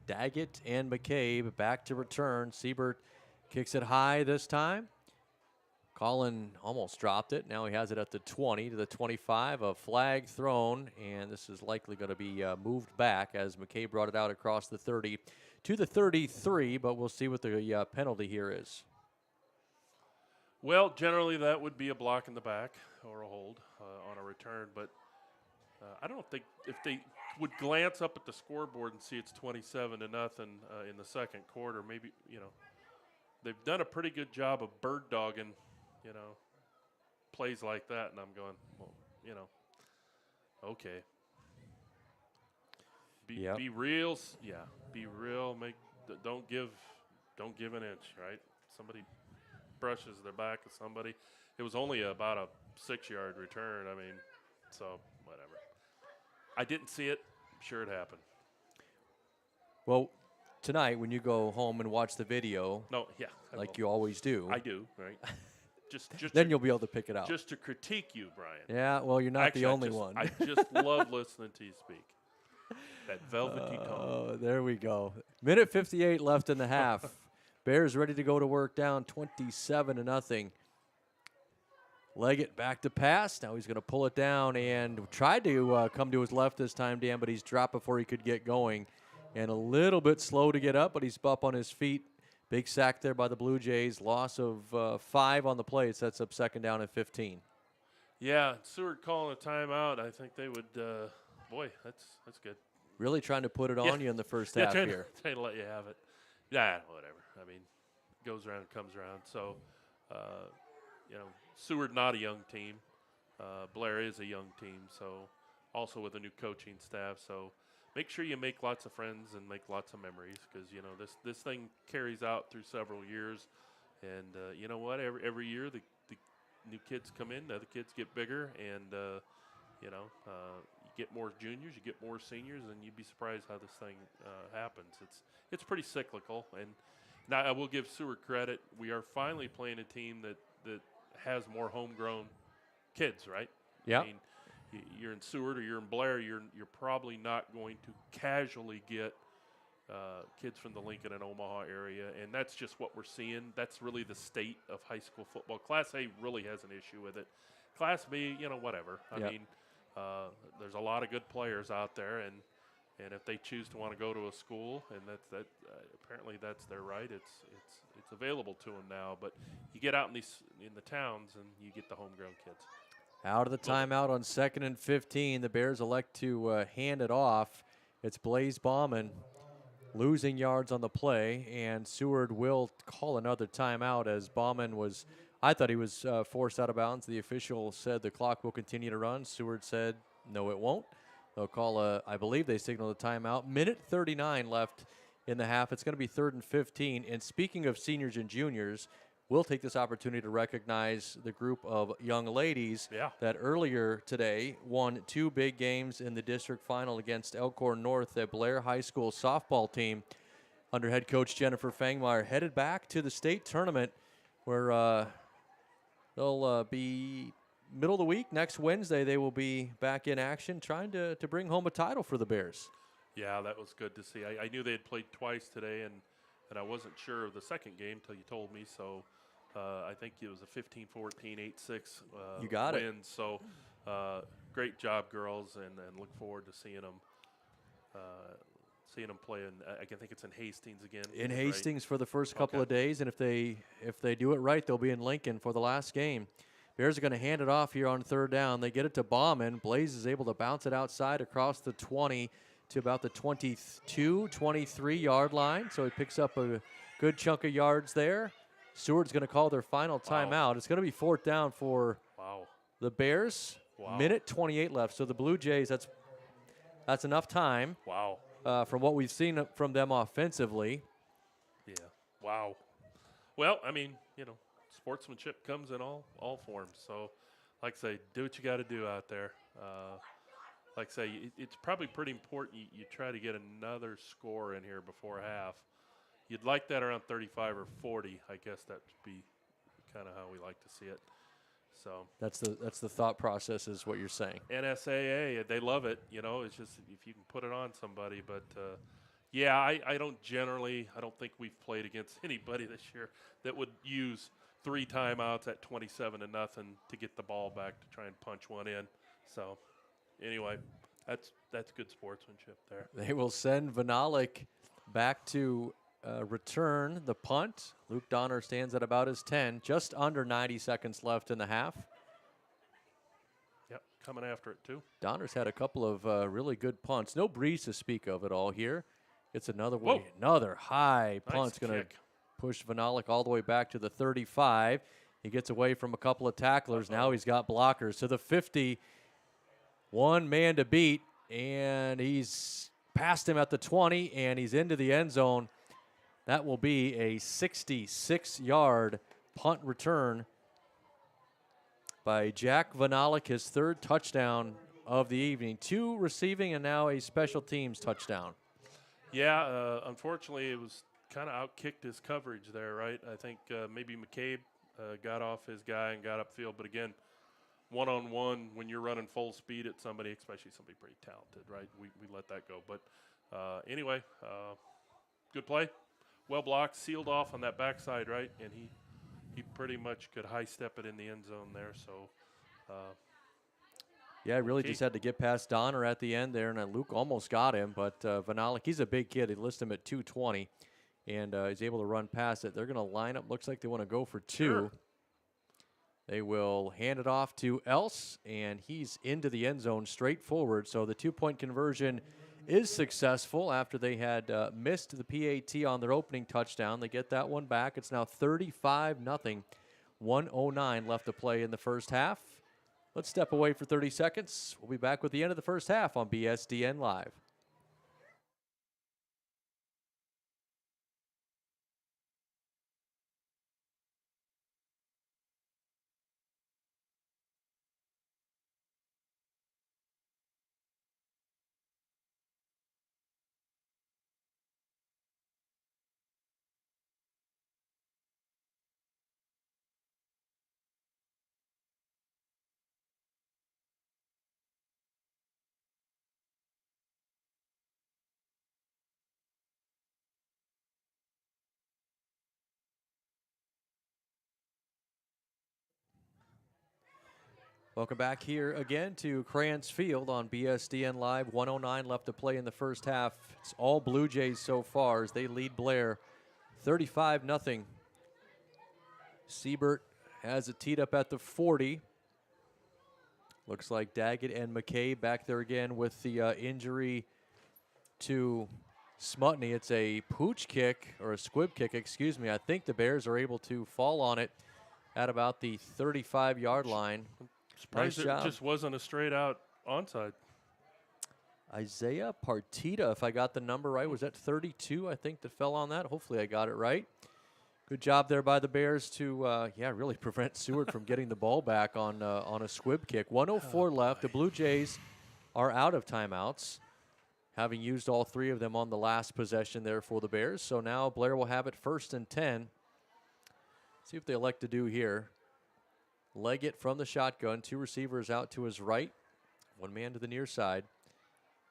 Daggett and McCabe back to return. Siebert kicks it high this time. Colin almost dropped it. Now he has it at the 20 to the 25. A flag thrown, and this is likely going to be moved back as McCabe brought it out across the 30 to the 33, but we'll see what the penalty here is. Well, generally that would be a block in the back or a hold on a return, but I don't think if they would glance up at the scoreboard and see it's 27-0 in the second quarter, maybe, they've done a pretty good job of bird dogging, plays like that, and I'm going, well, okay. Be real, be real. Don't give an inch, right? Somebody brushes their back of somebody. It was only about a 6-yard return. I mean, so whatever. I didn't see it. I'm sure it happened. Well, tonight when you go home and watch the video, like you always do, I do, right? Just then you'll be able to pick it out. Just to critique you, Brian. Yeah, well, you're not the only one. I just love listening to you speak. That velvety tone. Oh, there we go. Minute 58 left in the half. Bears ready to go to work, down 27-0. Leggett back to pass. Now he's going to pull it down and tried to come to his left this time, Dan, but he's dropped before he could get going. And a little bit slow to get up, but he's up on his feet. Big sack there by the Blue Jays. Loss of 5 on the play. It sets up second down at 15. Yeah, Seward calling a timeout. I think they would, boy, that's good. Really trying to put it on you in the first half here. Trying to let you have it. Yeah, whatever. I mean, goes around, comes around. So, Seward not a young team. Blair is a young team, so also with a new coaching staff. So make sure you make lots of friends and make lots of memories because, this thing carries out through several years. And you know what? Every year the new kids come in, the other kids get bigger, and, you get more juniors, you get more seniors, and you'd be surprised how this thing happens. It's pretty cyclical. And now I will give Seward credit. We are finally playing a team that has more homegrown kids, right? Yeah. I mean, you're in Seward or you're in Blair, you're probably not going to casually get kids from the Lincoln and Omaha area, and that's just what we're seeing. That's really the state of high school football. Class A really has an issue with it. Class B, whatever. I mean, there's a lot of good players out there, and if they choose to want to go to a school, and that apparently that's their right, it's available to them now. But you get out in the towns, and you get the homegrown kids. Out of the timeout on 2nd and 15, the Bears elect to hand it off. It's Blaze Bauman losing yards on the play, and Seward will call another timeout as Bauman was. I thought he was forced out of bounds. The official said the clock will continue to run. Seward said, no, it won't. They'll call I believe they signaled a timeout. Minute 39 left in the half. It's going to be 3rd and 15. And speaking of seniors and juniors, we'll take this opportunity to recognize the group of young ladies that earlier today won 2 big games in the district final against Elkhorn North. The Blair High School softball team under head coach Jennifer Fangmeyer headed back to the state tournament where they'll be middle of the week. Next Wednesday, they will be back in action trying to bring home a title for the Bears. Yeah, that was good to see. I knew they had played twice today, and I wasn't sure of the second game until you told me. So I think it was a 15-14, 8-6 you got win. it. So great job, girls, and look forward to seeing them. Play I think it's in Hastings again. In Hastings for the first couple of days, and if they do it right, they'll be in Lincoln for the last game. Bears are going to hand it off here on 3rd down. They get it to Bauman. Blaze is able to bounce it outside across the 20 to about the 22, 23-yard line. So he picks up a good chunk of yards there. Seward's going to call their final timeout. It's going to be 4th down for the Bears. Minute 28 left. So the Blue Jays, that's enough time. Wow. From what we've seen from them offensively. Yeah. Wow. Well, I mean, sportsmanship comes in all forms. So, like I say, do what you got to do out there. Like I say, it's probably pretty important you try to get another score in here before half. You'd like that around 35 or 40. I guess that would be kind of how we like to see it. So that's the thought process, is what you're saying. NSAA, they love it. It's just if you can put it on somebody. But I don't think we've played against anybody this year that would use 3 timeouts at 27-0 to get the ball back to try and punch one in. So anyway, that's good sportsmanship there. They will send Vanalik back to return the punt. Luke Donner stands at about his 10, just under 90 seconds left in the half. Yep, coming after it too. Donner's had a couple of really good punts. No breeze to speak of at all here. It's another Whoa. way, another high punt's Nice going to kick. push Vanalik all the way back to the 35. He gets away from a couple of tacklers. Now he's got blockers to the 50. One man to beat, and he's past him at the 20, and he's into the end zone. That will be a 66-yard punt return by Jack Vanalik, his third touchdown of the evening. 2 receiving and now a special teams touchdown. Yeah, unfortunately, it was kind of outkicked his coverage there, right? I think maybe McCabe got off his guy and got upfield. But again, one-on-one, when you're running full speed at somebody, especially somebody pretty talented, right? We let that go. But anyway, good play. Well blocked, sealed off on that backside, right? And he pretty much could high step it in the end zone there. So, yeah, really just had to get past Donner at the end there, and Luke almost got him. But Vanalik, he's a big kid. He lists him at 220, and he's able to run past it. They're going to line up. Looks like they want to go for 2. Sure. They will hand it off to Else, and he's into the end zone straight forward. So the 2-point conversion is successful after they had missed the PAT on their opening touchdown. They get that one back. It's now 35-0. 1:09 left to play in the first half. Let's step away for 30 seconds. We'll be back with the end of the first half on BSDN Live. Welcome back here again to Crayons Field on BSDN Live. 1:09 left to play in the first half. It's all Blue Jays so far as they lead Blair 35-0. Siebert has it teed up at the 40. Looks like Daggett and McCabe back there again with the injury to Smutney. It's a pooch kick, or a squib kick, excuse me. I think the Bears are able to fall on it at about the 35-yard line. Surprised Nice it job. just wasn't a straight out onside. Isaiah Partita, if I got the number right, was that 32, I think, that fell on that? Hopefully I got it right. Good job there by the Bears to, really prevent Seward from getting the ball back on a squib kick. 1:04 left. The Blue Jays are out of timeouts, having used all 3 of them on the last possession there for the Bears. So now Blair will have it 1st and 10. See what they elect to do here. Leggett from the shotgun, 2 receivers out to his right, 1 man to the near side.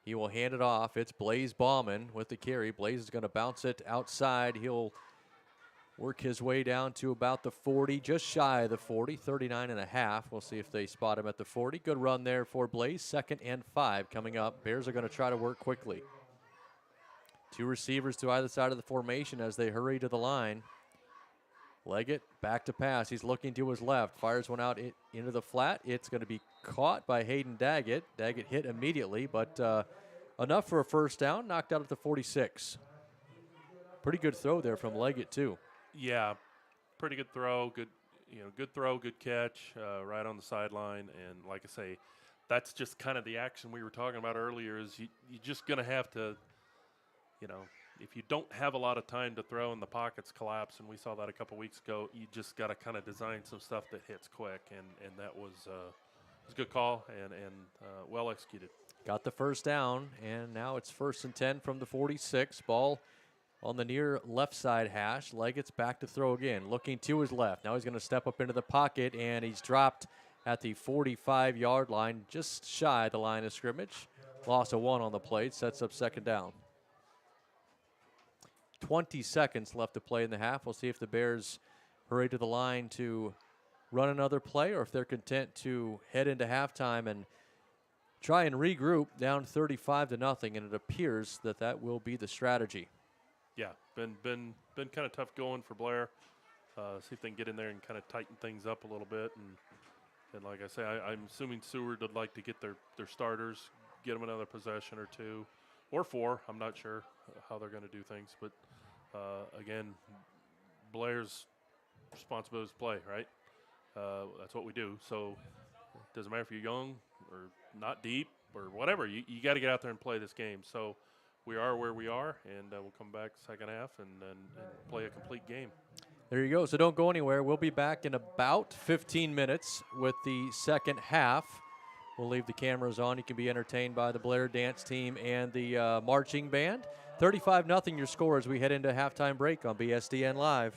He will hand it off. It's Blaze Bauman with the carry. Blaze is going to bounce it outside. He'll work his way down to about the 40, just shy of the 40, 39.5. We'll see if they spot him at the 40. Good run there for Blaze. 2nd and 5 coming up. Bears are going to try to work quickly. 2 receivers to either side of the formation as they hurry to the line. Leggett back to pass. He's looking to his left. Fires one out into the flat. It's going to be caught by Hayden Daggett. Daggett hit immediately, but enough for a first down. Knocked out at the 46. Pretty good throw there from Leggett, too. Yeah, pretty good throw. Good throw, good catch, right on the sideline. And like I say, that's just kind of the action we were talking about earlier. Is you're just going to have to, if you don't have a lot of time to throw and the pockets collapse, and we saw that a couple weeks ago, you just got to kind of design some stuff that hits quick, and that was a good call and well executed. Got the first down, and now it's 1st and 10 from the 46. Ball on the near left side hash. Leggett's back to throw again, looking to his left. Now he's going to step up into the pocket, and he's dropped at the 45-yard line, just shy of the line of scrimmage. Loss of 1 on the plate, sets up 2nd down. 20 seconds left to play in the half. We'll see if the Bears hurry to the line to run another play or if they're content to head into halftime and try and regroup down 35-0, and it appears that will be the strategy. Yeah, been kind of tough going for Blair. See if they can get in there and kind of tighten things up a little bit. And like I say, I'm assuming Seward would like to get their starters, get them another possession or two, or four. I'm not sure how they're going to do things, but again, Blair's responsibility is to play, right? That's what we do. So it doesn't matter if you're young or not deep or whatever. You got to get out there and play this game. So we are where we are, and we'll come back second half and play a complete game. There you go. So don't go anywhere. We'll be back in about 15 minutes with the second half. We'll leave the cameras on. You can be entertained by the Blair dance team and the marching band. 35-0 your score as we head into halftime break on BSDN Live.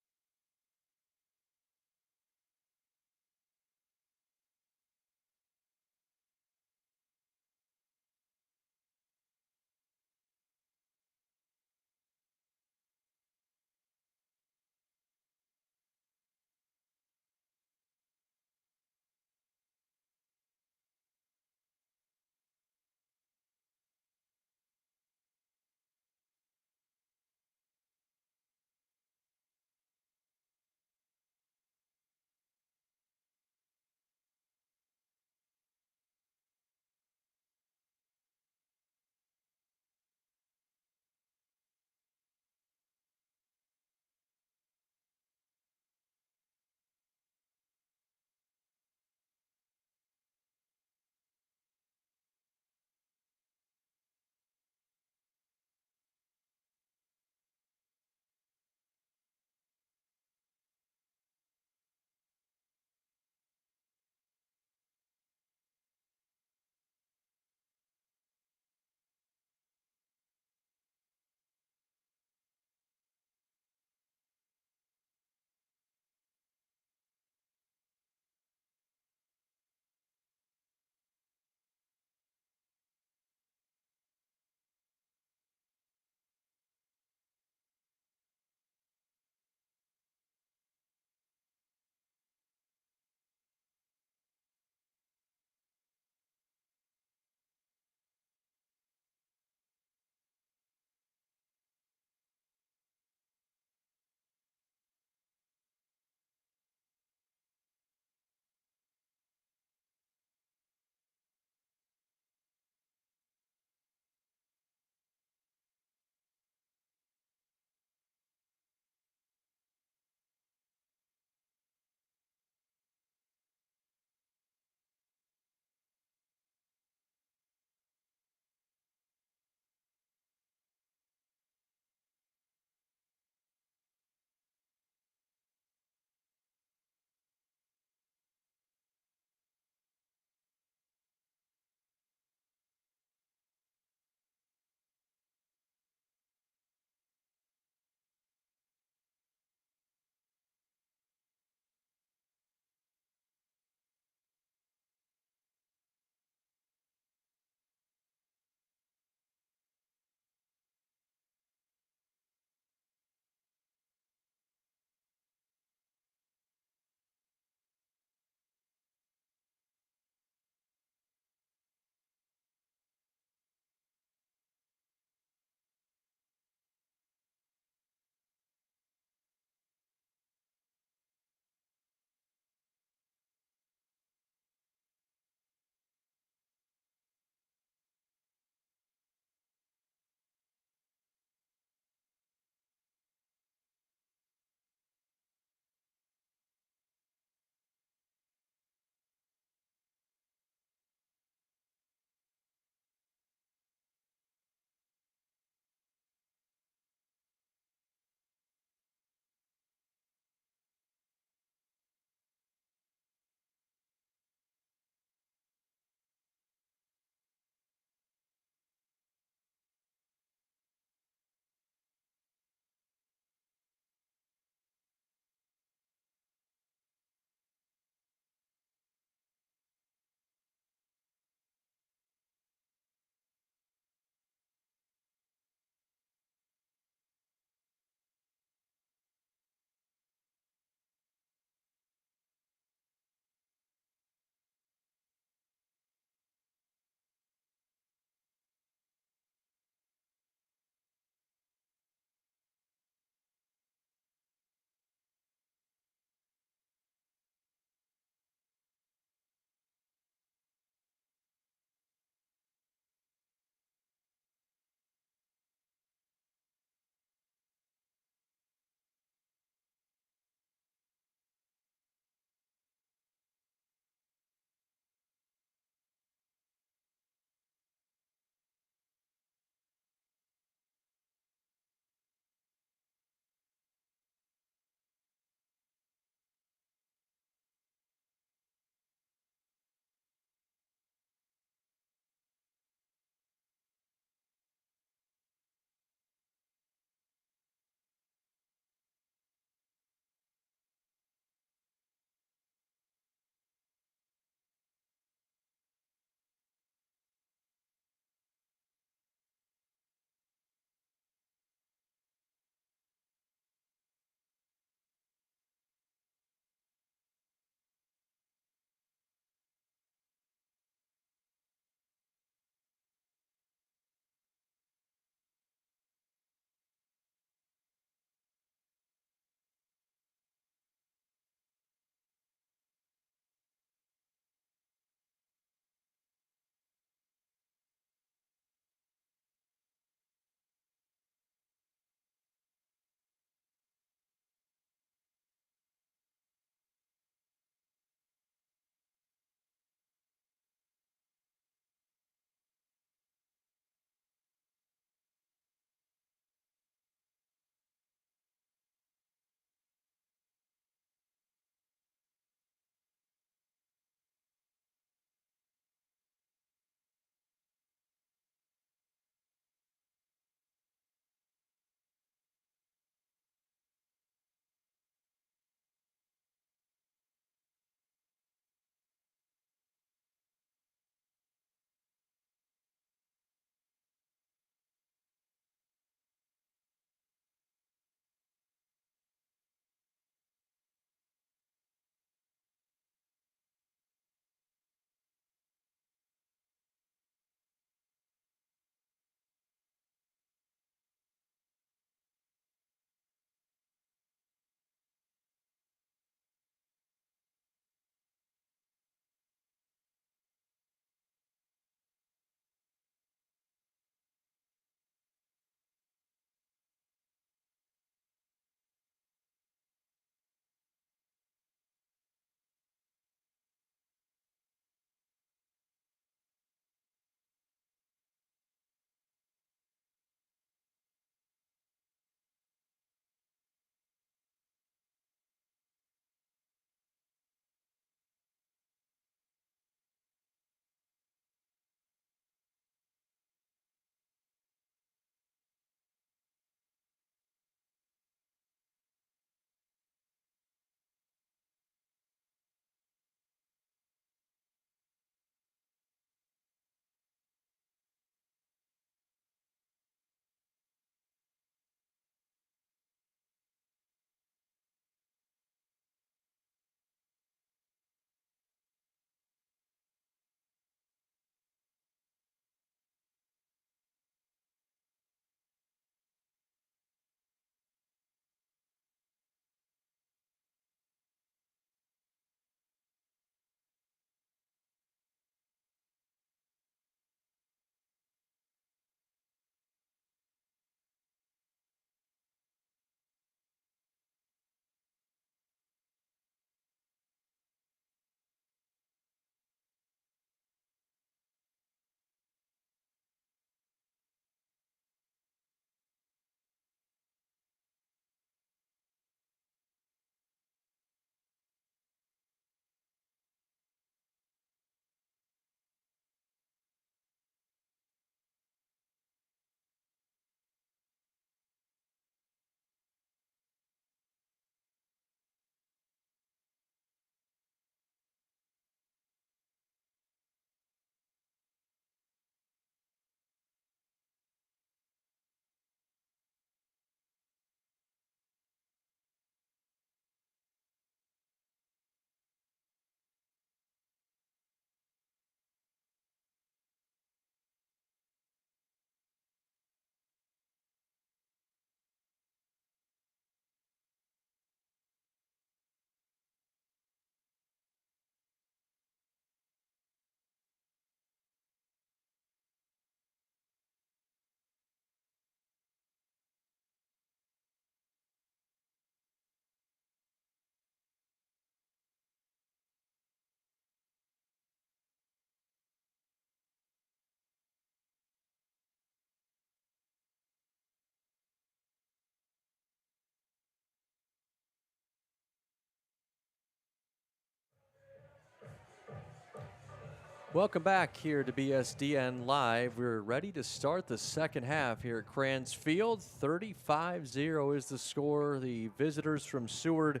Welcome back here to BSDN Live. We're ready to start the second half here at Crans Field. 35-0 is the score. The visitors from Seward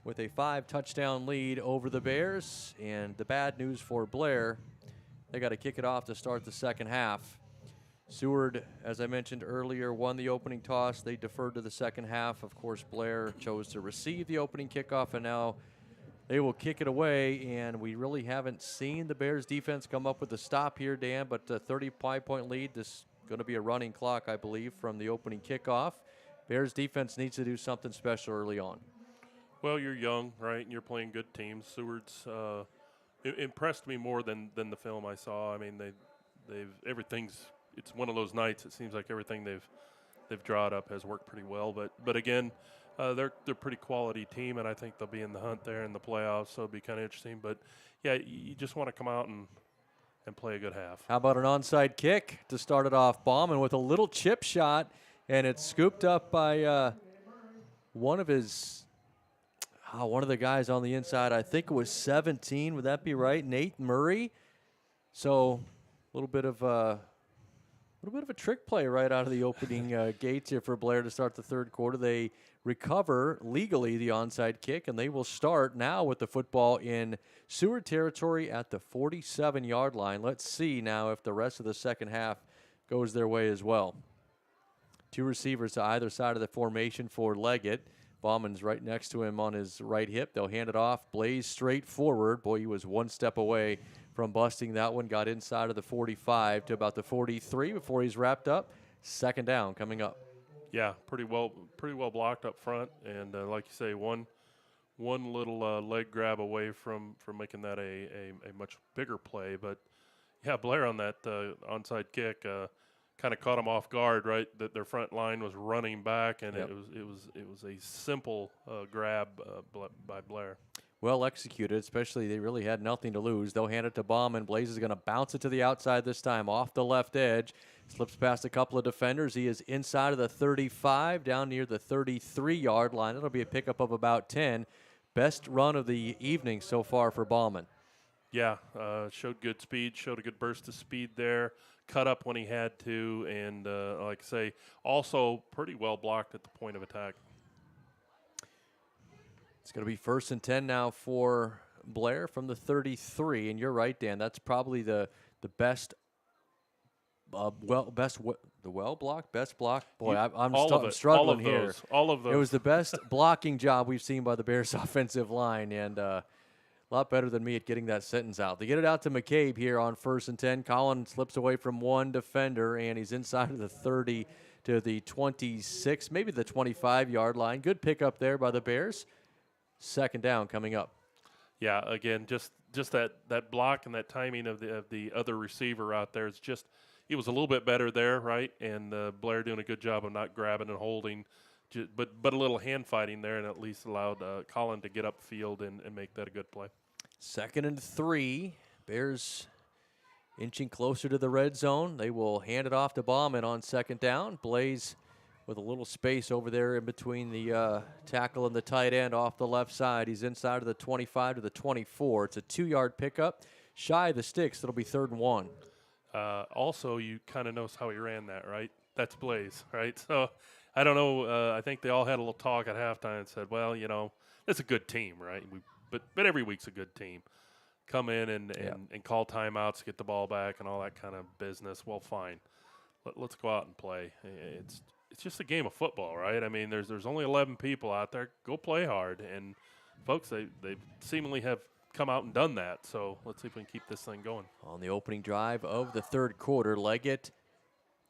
with a 5-touchdown lead over the Bears. And the bad news for Blair, they got to kick it off to start the second half. Seward, as I mentioned earlier, won the opening toss. They deferred to the second half. Of course, Blair chose to receive the opening kickoff, and now they will kick it away, and we really haven't seen the Bears defense come up with a stop here, Dan, but a 35-point lead. This is going to be a running clock, I believe, from the opening kickoff. Bears defense needs to do something special early on. Well, you're young, right, and you're playing good teams. Seward's impressed me more than the film I saw. I mean, it's one of those nights. It seems like everything they've drawn up has worked pretty well. But again, they're a pretty quality team, and I think they'll be in the hunt there in the playoffs. So it'll be kind of interesting. But yeah, you just want to come out and play a good half. How about an onside kick to start it off? Bauman with a little chip shot, and it's scooped up by one of the guys on the inside. I think it was 17. Would that be right? Nate Murray. So a little bit of a trick play right out of the opening gates here for Blair to start the third quarter. They recover legally the onside kick, and they will start now with the football in Seward territory at the 47-yard line. Let's see now if the rest of the second half goes their way as well. Two receivers to either side of the formation for Leggett. Bauman's right next to him on his right hip. They'll hand it off. Blaze straight forward. Boy, he was one step away from busting that one. Got inside of the 45 to about the 43 before he's wrapped up. Second down coming up. Yeah, pretty well blocked up front, and like you say, one little leg grab away from making that a much bigger play. But yeah, Blair on that onside kick kind of caught them off guard, right? That their front line was running back, and Yep. it was a simple grab by Blair. Well executed, especially they really had nothing to lose. They'll hand it to Bauman. Blaze is going to bounce it to the outside this time, off the left edge. Slips past a couple of defenders. He is inside of the 35, down near the 33-yard line. It'll be a pickup of about 10. Best run of the evening so far for Bauman. Yeah, showed good speed, showed a good burst of speed there, cut up when he had to, and like I say, also pretty well blocked at the point of attack. It's going to be 1st and 10 now for Blair from the 33, and you're right, Dan. That's probably the best, best block. Boy, I'm struggling here. All of those. It was the best blocking job we've seen by the Bears offensive line, and a lot better than me at getting that sentence out. They get it out to McCabe here on 1st and 10. Collin slips away from one defender, and he's inside of the 30 to the 26, maybe the 25-yard line. Good pickup there by the Bears. Second down coming up. Yeah, again, just that block and that timing of the other receiver out there is just, it was a little bit better there, right? And Blair doing a good job of not grabbing and holding, but a little hand fighting there, and at least allowed Collin to get upfield and make that a good play. 2nd and 3. Bears inching closer to the red zone. They will hand it off to Bauman on 2nd down. Blaze with a little space over there in between the tackle and the tight end off the left side. He's inside of the 25 to the 24. It's a 2-yard pickup. Shy of the sticks, it'll be 3rd and 1. Also, you kind of notice how he ran that, right? That's Blaze, right? So I don't know. I think they all had a little talk at halftime and said, well, it's a good team, right? But every week's a good team. Come in and call timeouts, get the ball back, and all that kind of business. Well, fine. Let's go out and play. It's just a game of football, right? I mean, there's only 11 people out there. Go play hard. And, folks, they seemingly have come out and done that. So let's see if we can keep this thing going. On the opening drive of the third quarter, Leggett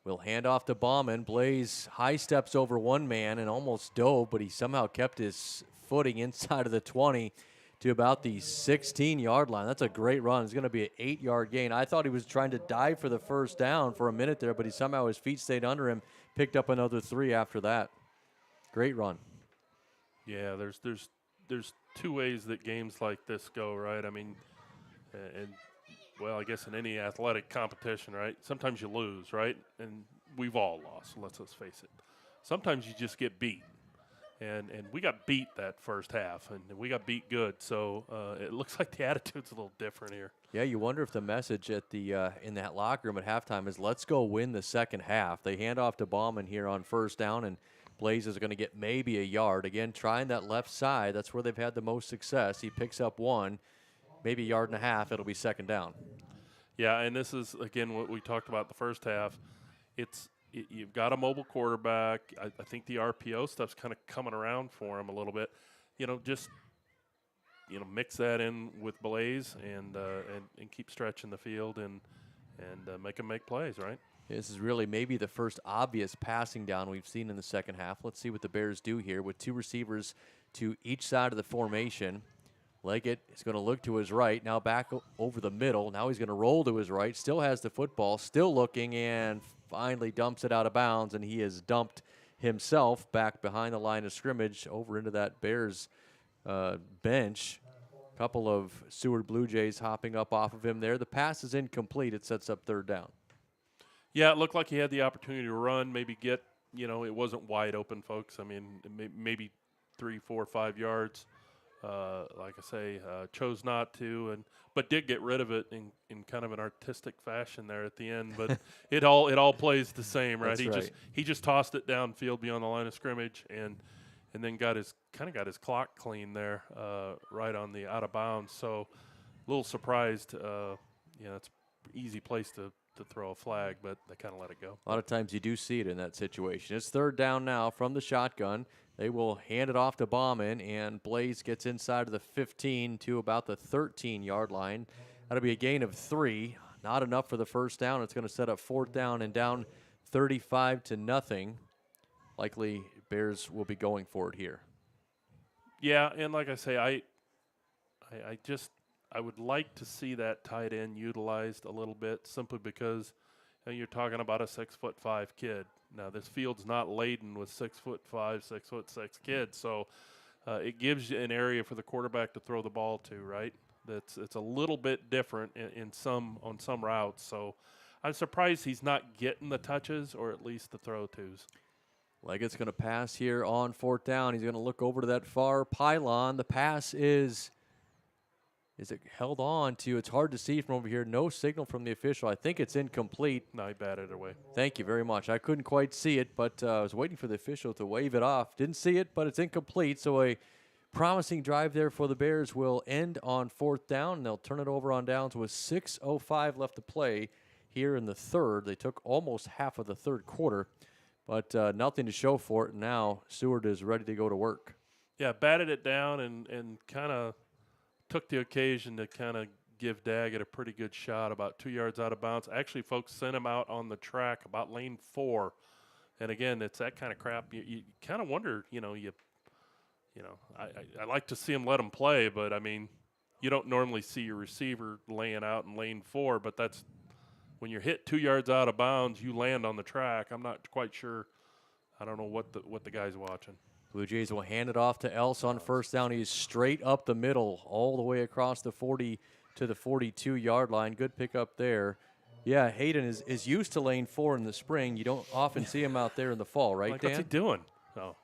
will hand off to Bauman. Blaze high steps over one man and almost dove, but he somehow kept his footing inside of the 20 to about the 16-yard line. That's a great run. It's going to be an 8-yard gain. I thought he was trying to dive for the first down for a minute there, but somehow his feet stayed under him, picked up another 3 after that. Great run. Yeah, there's two ways that games like this go, right? I mean, well, I guess in any athletic competition, right? Sometimes you lose, right? And we've all lost, let's face it. Sometimes you just get beat. and we got beat that first half, and we got beat good. So it looks like the attitude's a little different here. Yeah, you wonder if the message at the in that locker room at halftime is let's go win the second half. They hand off to Bauman here on first down, and Blaze is going to get maybe a yard. Again, trying that left side. That's where they've had the most success. He picks up one, maybe a yard and a half. It'll be second down. Yeah, and this is, again, what we talked about the first half. You've got a mobile quarterback. I think the RPO stuff's kind of coming around for him a little bit. Just mix that in with Blaze and keep stretching the field and make him make plays, right? This is really maybe the first obvious passing down we've seen in the second half. Let's see what the Bears do here with two receivers to each side of the formation. Leggett is going to look to his right, now back over the middle. Now he's going to roll to his right, still has the football, still looking, and finally dumps it out of bounds, and he has dumped himself back behind the line of scrimmage over into that Bears bench. A couple of Seward Blue Jays hopping up off of him there. The pass is incomplete. It sets up third down. Yeah, it looked like he had the opportunity to run, maybe get, it wasn't wide open, folks. I mean, maybe 3, 4, 5 yards. Like I say, chose not to, but did get rid of it in kind of an artistic fashion there at the end. But it all plays the same, right? He just tossed it downfield beyond the line of scrimmage and then got his clock clean there, right on the out of bounds. So a little surprised. It's an easy place to throw a flag, but they kind of let it go. A lot of times you do see it in that situation. It's third down now from the shotgun. They will hand it off to Bauman, and Blaze gets inside of the 15 to about the 13-yard line. That'll be a gain of 3. Not enough for the first down. It's going to set up fourth down and down 35-0. Likely Bears will be going for it here. Yeah, and like I say, I would like to see that tight end utilized a little bit, simply because you're talking about a 6'5" kid. Now this field's not laden with 6'5", 6'6" kids, so it gives you an area for the quarterback to throw the ball to. Right? It's a little bit different on some routes. So I'm surprised he's not getting the touches or at least the throw tos. Leggett's going to pass here on fourth down. He's going to look over to that far pylon. The pass is it held on to? It's hard to see from over here. No signal from the official. I think it's incomplete. No, he batted it away. Thank you very much. I couldn't quite see it, but I was waiting for the official to wave it off. Didn't see it, but it's incomplete. So a promising drive there for the Bears will end on fourth down. They'll turn it over on downs with 6:05 left to play here in the third. They took almost half of the third quarter, but nothing to show for it. Now Seward is ready to go to work. Yeah, batted it down and kind of took the occasion to kind of give Daggett a pretty good shot about 2 yards out of bounds. Actually, folks sent him out on the track about lane 4. And again, it's that kind of crap. You kind of wonder, I like to see him let him play, but I mean, you don't normally see your receiver laying out in lane 4, but that's when you're hit 2 yards out of bounds, you land on the track. I'm not quite sure. I don't know what the guy's watching. Blue Jays will hand it off to Else on first down. He's straight up the middle, all the way across the 40 to the 42-yard line. Good pickup there. Yeah, Hayden is used to lane 4 in the spring. You don't often see him out there in the fall, right, Dan? What's he doing? Oh.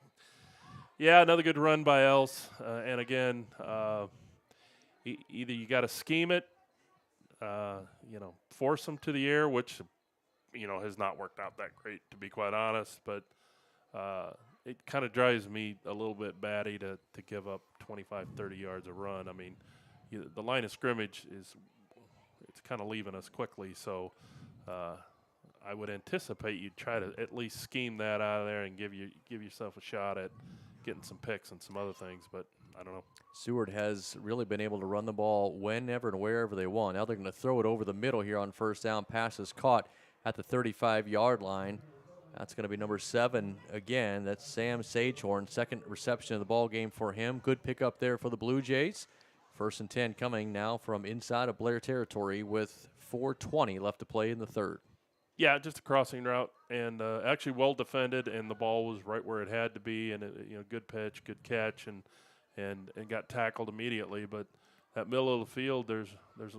Yeah, another good run by Else. And again, either you got to scheme it, force him to the air, which, has not worked out that great, to be quite honest. But it kind of drives me a little bit batty to give up 25, 30 yards of run. I mean, the line of scrimmage it's kind of leaving us quickly. So I would anticipate you'd try to at least scheme that out of there and give yourself a shot at getting some picks and some other things. But I don't know. Seward has really been able to run the ball whenever and wherever they want. Now they're going to throw it over the middle here on first down. Pass is caught at the 35-yard line. That's going to be number 7 again. That's Sam Sagehorn, second reception of the ball game for him. Good pickup there for the Blue Jays. First and 10 coming now from inside of Blair territory with 4:20 left to play in the third. Yeah, just a crossing route, and actually well defended, and the ball was right where it had to be, and good pitch, good catch, and got tackled immediately. But that middle of the field,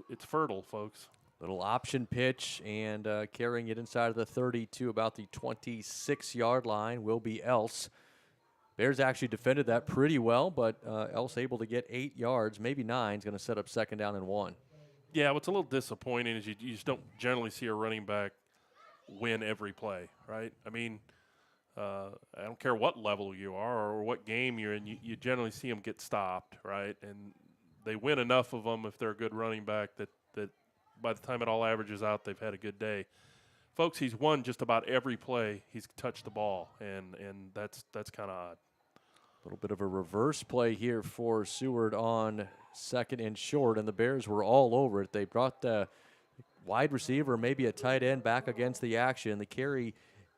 it's fertile, folks. Little option pitch, and carrying it inside of the 30 to about the 26-yard line will be Else. Bears actually defended that pretty well, but Else able to get 8 yards, maybe 9, is going to set up 2nd down and 1. Yeah, what's a little disappointing is you just don't generally see a running back win every play, right? I mean, I don't care what level you are or what game you're in, you generally see them get stopped, right? And they win enough of them if they're a good running back that by the time it all averages out, they've had a good day. Folks, he's won just about every play he's touched the ball, and that's kind of odd. A little bit of a reverse play here for Seward on 2nd and short, and the Bears were all over it. They brought the wide receiver, maybe a tight end, back against the action. The carry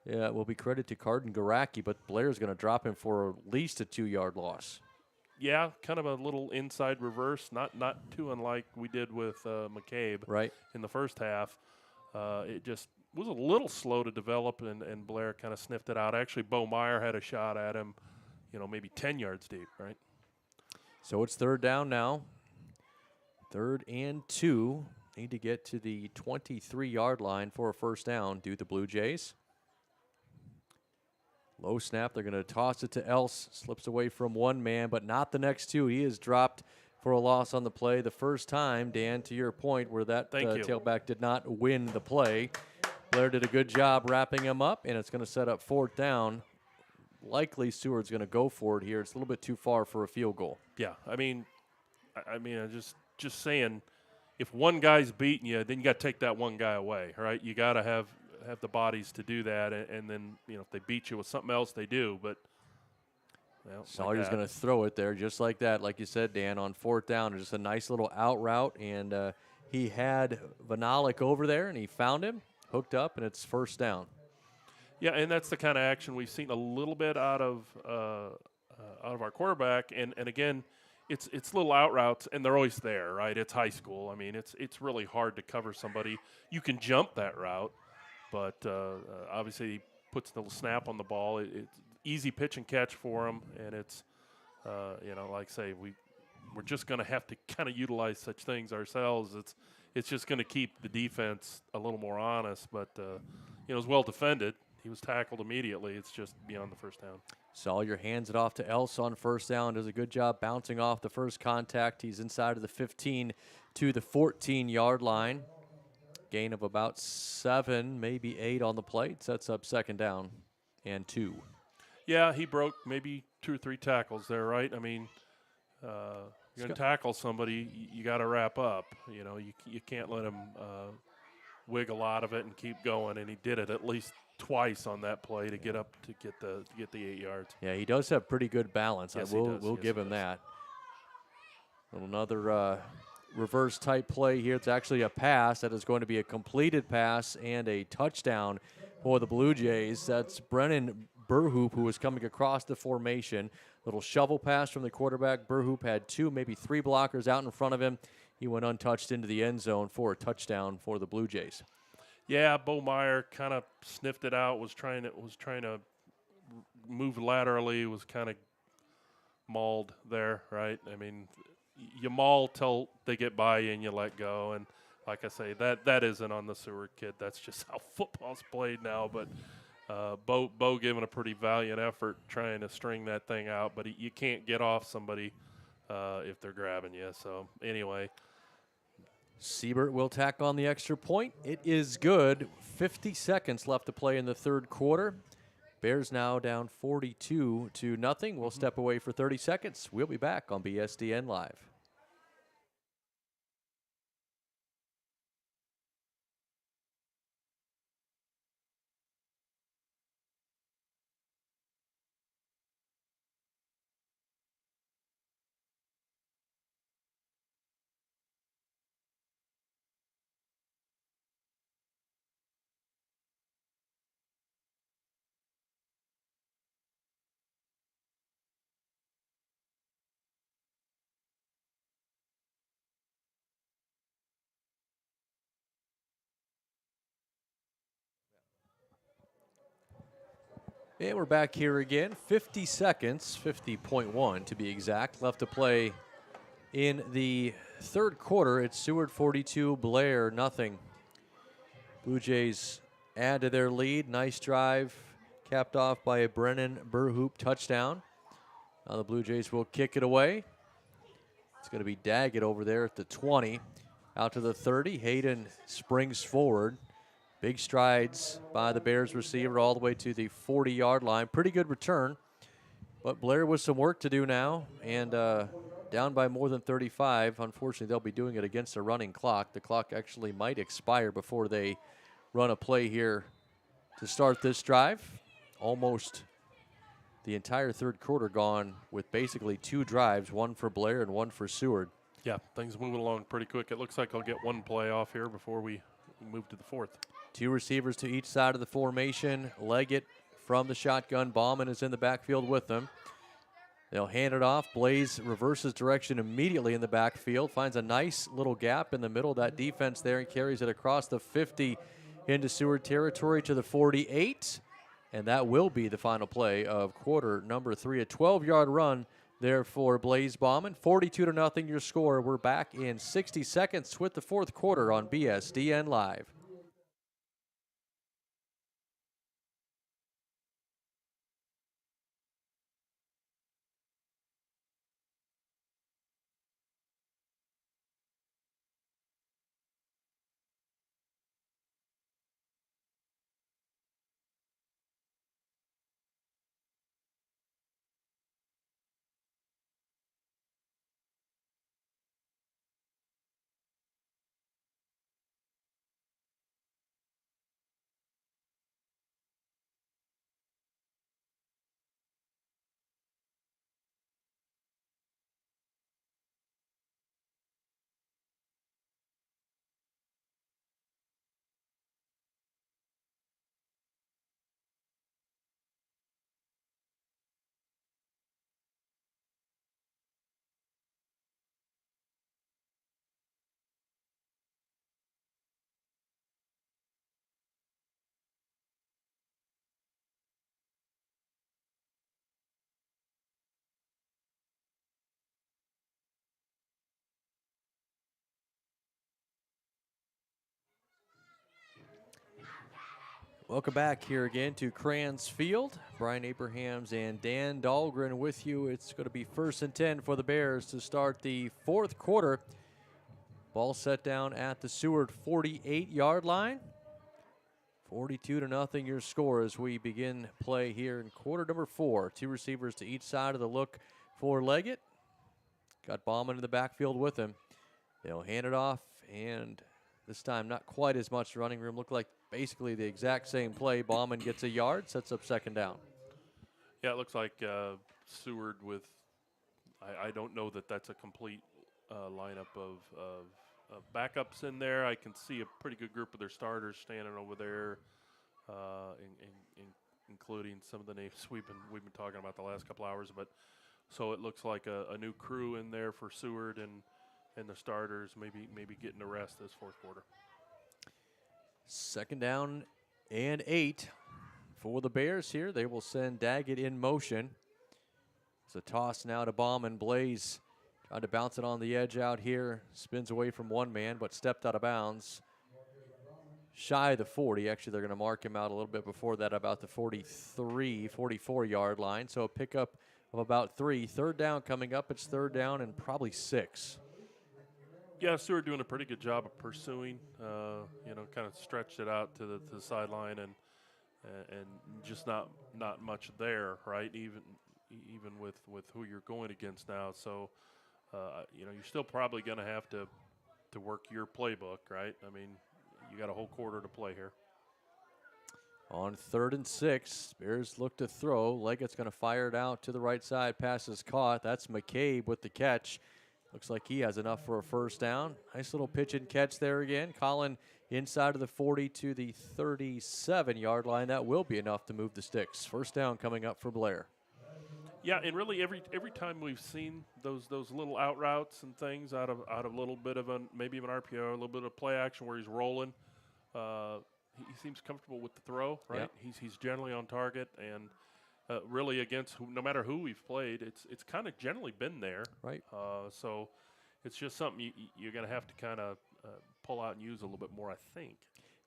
will be credit to Cardin Garacki, but Blair's going to drop him for at least a 2-yard loss. Yeah, kind of a little inside reverse, not too unlike we did with McCabe right in the first half. It just was a little slow to develop, and Blair kind of sniffed it out. Actually, Bo Meyer had a shot at him, maybe 10 yards deep, right? So it's 3rd down now. 3rd and 2. Need to get to the 23-yard line for a 1st down. Do the Blue Jays. Low snap. They're going to toss it to Else. Slips away from one man, but not the next two. He is dropped for a loss on the play. The first time, Dan, to your point, where that tailback did not win the play. Blair did a good job wrapping him up, and it's going to set up 4th down. Likely Seward's going to go for it here. It's a little bit too far for a field goal. Yeah, I mean, I'm just saying, if one guy's beating you, then you got to take that one guy away, right? You got to have the bodies to do that, and then if they beat you with something else, they do. But Sawyer's going to throw it there just like that, like you said, Dan, on 4th down. Just a nice little out route, and he had Vanalik over there, and he found him, hooked up, and it's 1st down. Yeah, and that's the kind of action we've seen a little bit out of our quarterback, and again, it's little out routes, and they're always there, right? It's high school. I mean, it's really hard to cover somebody. You can jump that route, but obviously he puts the little snap on the ball. It's easy pitch and catch for him, and it's like I say, we're just going to have to kind of utilize such things ourselves. It's just going to keep the defense a little more honest, but it was well defended. He was tackled immediately. It's just beyond the 1st down. Sawyer hands it off to Else on 1st down. Does a good job bouncing off the first contact. He's inside of the 15 to the 14-yard line. Gain of about 7, maybe 8 on the plate. Sets up 2nd down and 2. Yeah, he broke maybe 2 or 3 tackles there, right? I mean, you're going to tackle somebody, you got to wrap up. You can't let him wiggle out of it and keep going, and he did it at least twice on that play to get up to get the 8 yards. Yeah, he does have pretty good balance. Yes, we'll give him that. Another reverse type play here. It's actually a pass that is going to be a completed pass and a touchdown for the Blue Jays. That's Brennan Burhoop, who was coming across the formation. Little shovel pass from the quarterback. Burhoop had 2, maybe 3 blockers out in front of him. He went untouched into the end zone for a touchdown for the Blue Jays. Yeah, Bo Meyer kind of sniffed it out. Was trying to move laterally. Was kind of mauled there, right? I mean, you maul till they get by you and you let go. And like I say, that isn't on the Seward kid. That's just how football's played now. But Bo giving a pretty valiant effort trying to string that thing out. But you can't get off somebody if they're grabbing you. So anyway. Siebert will tack on the extra point. It is good. 50 seconds left to play in the 3rd quarter. Bears now down 42-0. We'll step away for 30 seconds. We'll be back on BSDN Live. And we're back here again. 50 seconds, 50.1 to be exact, left to play in the 3rd quarter. It's Seward 42, Blair nothing. Blue Jays add to their lead. Nice drive, capped off by a Brennan Burhoop touchdown. Now the Blue Jays will kick it away. It's going to be Daggett over there at the 20. Out to the 30. Hayden springs forward. Big strides by the Bears receiver all the way to the 40-yard line. Pretty good return. But Blair with some work to do now, and down by more than 35. Unfortunately, they'll be doing it against a running clock. The clock actually might expire before they run a play here to start this drive. Almost the entire third quarter gone with basically 2 drives, one for Blair and one for Seward. Yeah, things moving along pretty quick. It looks like I'll get one play off here before we move to the fourth. 2 receivers to each side of the formation. Leggett from the shotgun. Bauman is in the backfield with them. They'll hand it off. Blaze reverses direction immediately in the backfield. Finds a nice little gap in the middle of that defense there and carries it across the 50 into Seward territory to the 48. And that will be the final play of quarter number 3. A 12-yard run there for Blaze Bauman. 42-0 your score. We're back in 60 seconds with the fourth quarter on BSDN Live. Welcome back here again to Crayons Field. Brian Abrahams and Dan Dahlgren with you. It's going to be 1st and 10 for the Bears to start the fourth quarter. Ball set down at the Seward 48-yard line. 42-0 your score as we begin play here in quarter number 4. 2 receivers to each side of the look for Leggett. Got Bauman in the backfield with him. They'll hand it off, and this time not quite as much running room. Looked like basically the exact same play. Bauman gets a yard, sets up 2nd down. Yeah, it looks like Seward with, I don't know that that's a complete lineup of backups in there. I can see a pretty good group of their starters standing over there, including some of the names we've been talking about the last couple hours. But so it looks like a new crew in there for Seward and the starters maybe getting a rest this fourth quarter. 2nd down and 8 for the Bears here. They will send Daggett in motion. It's a toss now to Bauman. Blaze tried to bounce it on the edge out here. Spins away from one man, but stepped out of bounds. Shy of the 40. Actually, they're going to mark him out a little bit before that, about the 43, 44-yard line. So a pickup of about 3. 3rd down coming up. It's 3rd down and probably 6. Yeah, Seward doing a pretty good job of pursuing. Kind of stretched it out to the sideline and just not much there, right? Even with who you're going against now. So, you're still probably going to have to work your playbook, right? I mean, you got a whole quarter to play here. On 3rd and 6, Bears look to throw. Leggett's going to fire it out to the right side. Pass is caught. That's McCabe with the catch. Looks like he has enough for a 1st down. Nice little pitch and catch there again. Colin inside of the 40 to the 37-yard line. That will be enough to move the sticks. 1st down coming up for Blair. Yeah, and really every time we've seen those little out routes and things out of a little bit of maybe even RPO, a little bit of play action where he's rolling, he seems comfortable with the throw, right? Yep. He's generally on target, and really against no matter who we've played, it's kind of generally been there, right? So it's just something you're going to have to kind of pull out and use a little bit more, I think.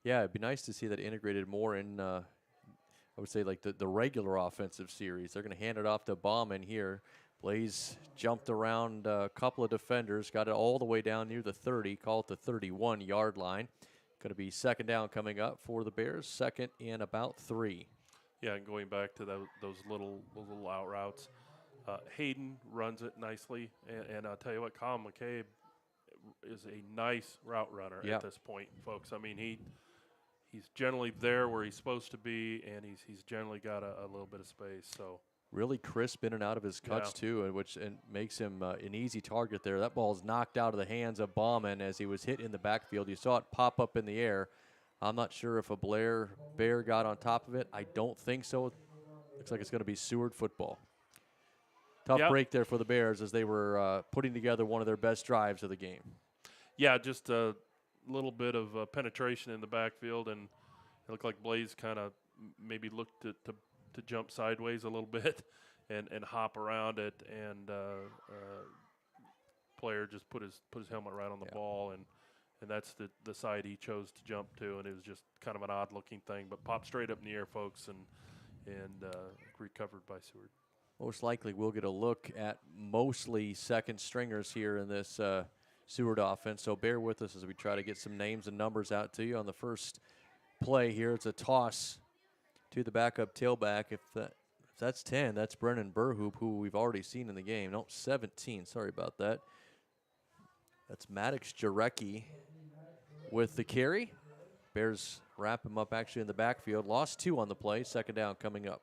Yeah, it'd be nice to see that integrated more in. I would say like the regular offensive series. They're going to hand it off to Bauman here. Blaze jumped around a couple of defenders, got it all the way down near the 30, call it the 31-yard line. Going to be second down coming up for the Bears, second and about 3. Yeah, and going back to those little out routes, Hayden runs it nicely, and I'll tell you what, Colin McCabe is a nice route runner at this point, folks. I mean, he's generally there where he's supposed to be, and he's generally got a little bit of space. So really crisp in and out of his cuts too, which makes him an easy target there. That ball is knocked out of the hands of Bauman as he was hit in the backfield. You saw it pop up in the air. I'm not sure if a Blair Bear got on top of it. I don't think so. Looks like it's going to be Seward football. Tough break there for the Bears as they were putting together one of their best drives of the game. Yeah, just a little bit of penetration in the backfield, and it looked like Blaze kind of maybe looked to jump sideways a little bit and hop around it, and player just put his helmet right on the ball, and that's the side he chose to jump to, and it was just kind of an odd-looking thing, but popped straight up in the air, folks, and recovered by Seward. Most likely we'll get a look at mostly second stringers here in this Seward offense, so bear with us as we try to get some names and numbers out to you. On the first play here, it's a toss to the backup tailback. If that's 10, that's Brennan Burhoop, who we've already seen in the game. No, 17, sorry about that. That's Maddox Jarecki with the carry. Bears wrap him up actually in the backfield. Lost 2 on the play, second down coming up.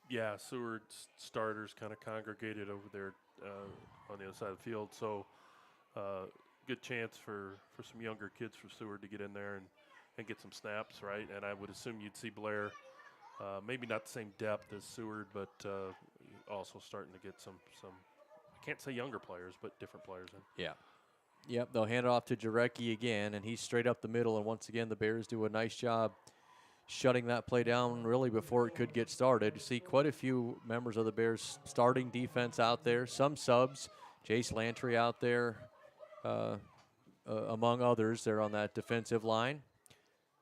Yeah, Seward's starters kind of congregated over there on the other side of the field, so good chance for some younger kids for Seward to get in there and get some snaps, right? And I would assume you'd see Blair, maybe not the same depth as Seward, but also starting to get some I can't say younger players, but different players in. Yeah. Yep, they'll hand it off to Jarecki again, and he's straight up the middle, and once again the Bears do a nice job shutting that play down really before it could get started. You see quite a few members of the Bears starting defense out there, some subs, Jace Lantry out there, among others. They're on that defensive line.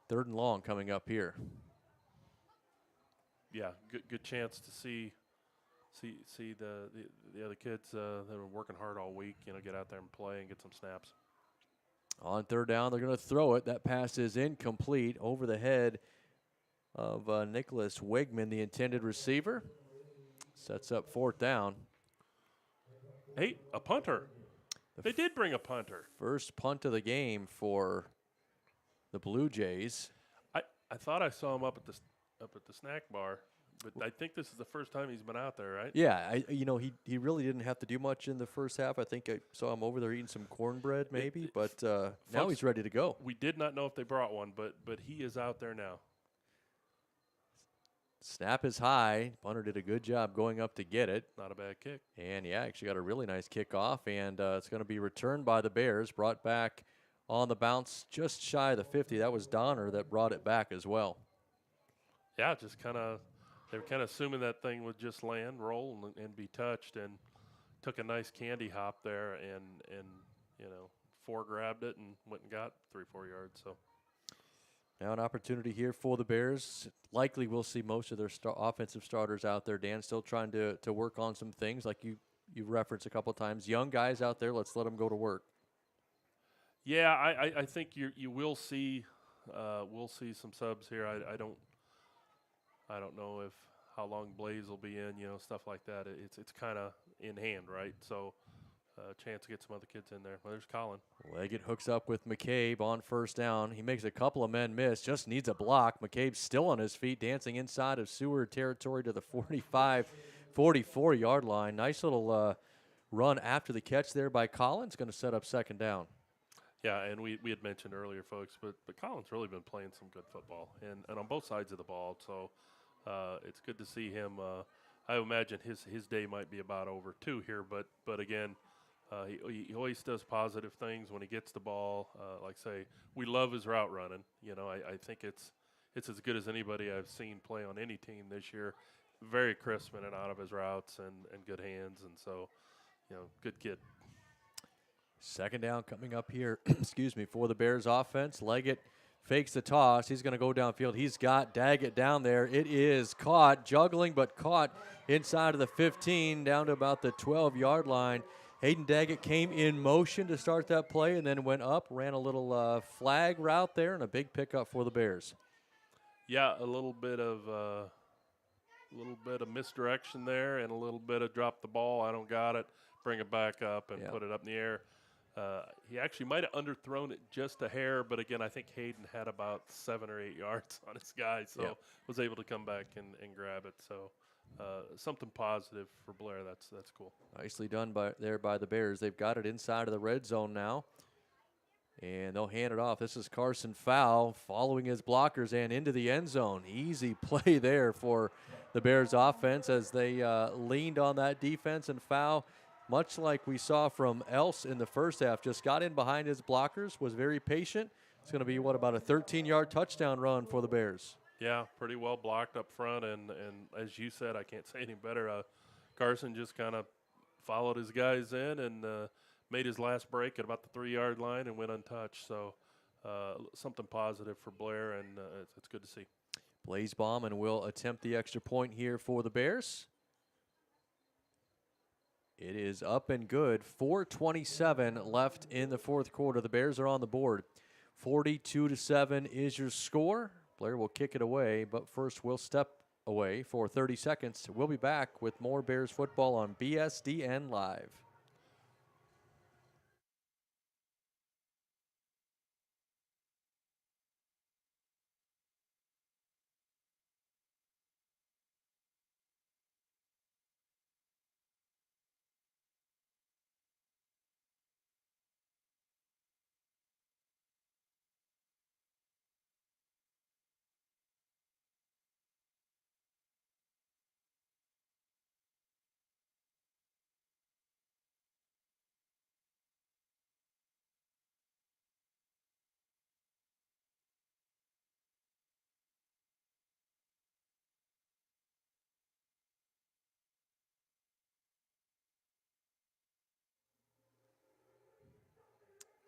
Third and long coming up here. Yeah, good chance to see the other kids that are working hard all week, get out there and play and get some snaps. On third down, they're going to throw it. That pass is incomplete over the head of Nicholas Wigman, the intended receiver. Sets up fourth down. Hey, a punter. They did bring a punter. First punt of the game for the Blue Jays. I thought I saw him up at the snack bar, but I think this is the first time he's been out there, right? Yeah, he really didn't have to do much in the first half. I think I saw him over there eating some cornbread maybe, but now he's ready to go. We did not know if they brought one, but he is out there now. Snap is high. Punter did a good job going up to get it. Not a bad kick. And, yeah, actually got a really nice kickoff, and it's going to be returned by the Bears, brought back on the bounce just shy of the 50. That was Donner that brought it back as well. Yeah, just they were kind of assuming that thing would just land, roll, and be touched, and took a nice candy hop there and foregrabbed it and went and got 3-4 yards. So now an opportunity here for the Bears. Likely we'll see most of their offensive starters out there. Dan still trying to work on some things like you referenced a couple of times. Young guys out there, let's let them go to work. Yeah, I think you will see we'll see some subs here. I don't know how long Blaze will be in, stuff like that. It's kind of in hand, right? So chance to get some other kids in there. Well, there's Colin. Leggett hooks up with McCabe on first down. He makes a couple of men miss, just needs a block. McCabe's still on his feet, dancing inside of Seward territory to the 45, 44-yard line. Nice little run after the catch there by Collins. Going to set up second down. Yeah, and we had mentioned earlier, folks, but Collins really been playing some good football, and on both sides of the ball. So it's good to see him. I imagine his day might be about over too here, but again, he always does positive things when he gets the ball. Like I say, we love his route running. I think it's as good as anybody I've seen play on any team this year. Very crisp in and out of his routes and good hands, and so good kid. Second down coming up here, excuse me, for the Bears offense. Leggett fakes the toss. He's going to go downfield. He's got Daggett down there. It is caught, juggling, but caught inside of the 15, down to about the 12-yard line. Hayden Daggett came in motion to start that play and then went up, ran a little flag route there, and a big pickup for the Bears. Yeah, a little bit of misdirection there, and a little bit of drop the ball. I don't got it. Bring it back up and put it up in the air. He actually might have underthrown it just a hair, but again, I think Hayden had about 7 or 8 yards on his guy, so was able to come back and grab it. So something positive for Blair. That's cool. Nicely done by the Bears. They've got it inside of the red zone now, and they'll hand it off. This is Carson Fowl following his blockers and into the end zone. Easy play there for the Bears offense as they leaned on that defense, and Fowl, much like we saw from Else in the first half, just got in behind his blockers, was very patient. It's going to be, about a 13-yard touchdown run for the Bears. Yeah, pretty well blocked up front, and as you said, I can't say any better. Carson just kind of followed his guys in and made his last break at about the 3-yard line and went untouched. So something positive for Blair, and it's good to see. Blaze Bauman will attempt the extra point here for the Bears. It is up and good. 4:27 left in the fourth quarter. The Bears are on the board. 42-7 is your score. Blair will kick it away, but first we'll step away for 30 seconds. We'll be back with more Bears football on BSDN Live.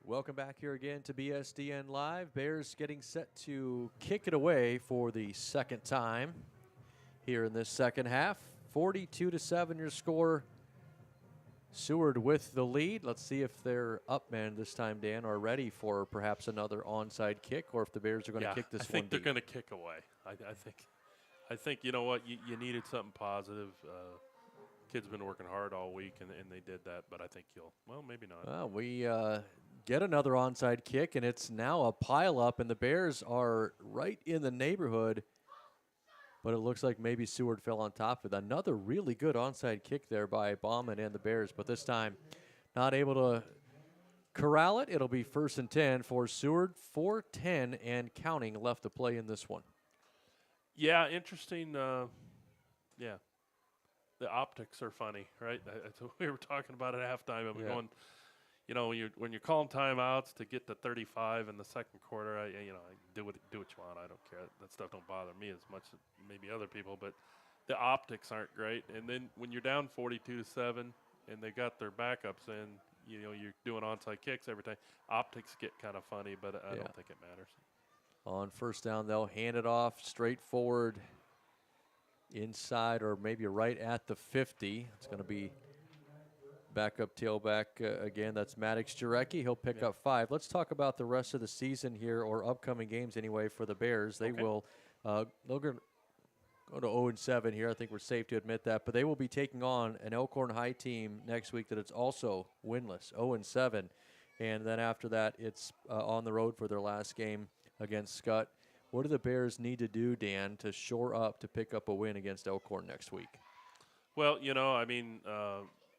Welcome back here again to BSDN Live. Bears getting set to kick it away for the second time here in this second half. 42-7 your score. Seward with the lead. Let's see if they're up, man, this time, Dan, or ready for perhaps another onside kick, or if the Bears are going to kick this one. I think they're going to kick away. I think you know what, you needed something positive. Kids have been working hard all week, and they did that, but I think maybe not. Well, we get another onside kick, and it's now a pile-up, and the Bears are right in the neighborhood, but it looks like maybe Seward fell on top of it. Another really good onside kick there by Bauman and the Bears, but this time not able to corral it. It'll be 1st and 10 for Seward. 4:10 and counting left to play in this one. Yeah, interesting. Yeah. The optics are funny, right? That's what we were talking about at halftime. I'm going, when you're calling timeouts to get to 35 in the second quarter, I do what you want. I don't care. That stuff don't bother me as much as maybe other people, but the optics aren't great. And then when you're down 42-7 and they got their backups in, you're doing onside kicks every time. Optics get kind of funny, but I don't think it matters. On first down, they'll hand it off straight forward inside or maybe right at the 50. It's going to be backup tailback again. That's Maddox Jarecki. He'll pick up 5. Let's talk about the rest of the season here, or upcoming games anyway, for the Bears. They will they'll go to 0-7 here. I think we're safe to admit that. But they will be taking on an Elkhorn High team next week that is also winless, 0-7. And then after that, it's on the road for their last game against Scott. What do the Bears need to do, Dan, to shore up to pick up a win against Elkhorn next week? Well,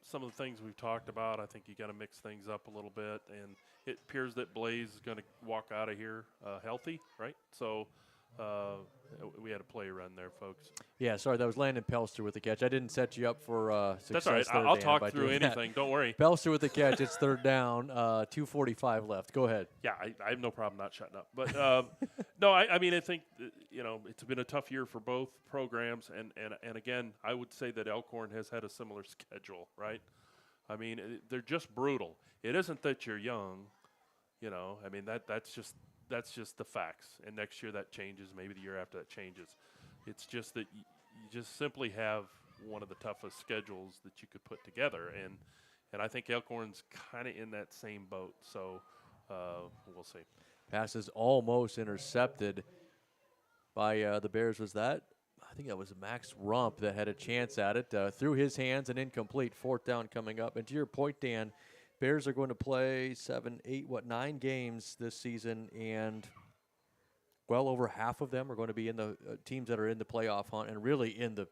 some of the things we've talked about, I think you got to mix things up a little bit. And it appears that Blaze is going to walk out of here healthy, right? So we had a play run there, folks. Yeah, sorry, that was Landon Pelster with the catch. I didn't set you up for success. That's all right. There, I'll Dan, talk through anything. That. Don't worry. Pelster with the catch. It's third down. 2:45 left. Go ahead. Yeah, I have no problem not shutting up. But no, I mean, I think it's been a tough year for both programs, and again, I would say that Elkhorn has had a similar schedule, right? I mean, they're just brutal. It isn't that you're young, I mean that's just that's just the facts. And next year that changes. Maybe the year after that changes. It's just that you just simply have one of the toughest schedules that you could put together. And I think Elkhorn's kind of in that same boat. So we'll see. Pass is almost intercepted by the Bears. Was that? I think that was Max Rump that had a chance at it. Through his hands and incomplete. 4th down coming up. And to your point, Dan, Bears are going to play 9 games this season, and well over half of them are going to be in the teams that are in the playoff hunt and really in the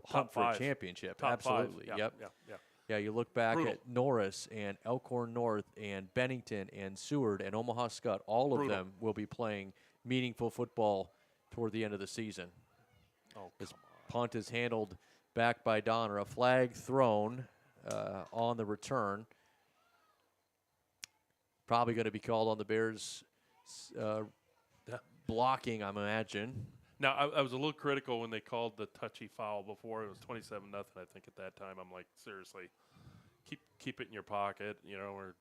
hunt for a championship. Top Absolutely. 5. Yep. Yeah. Yeah, you look back Brutal. at Norris and Elkhorn North and Bennington and Seward and Omaha Scott. All of them will be playing meaningful football toward the end of the season. Oh, this punt is handled back by Donner. A flag thrown on the return. Probably going to be called on the Bears blocking, I imagine. Now, I was a little critical when they called the touchy foul before. It was 27-0, I think, at that time. I'm like, seriously, keep it in your pocket, or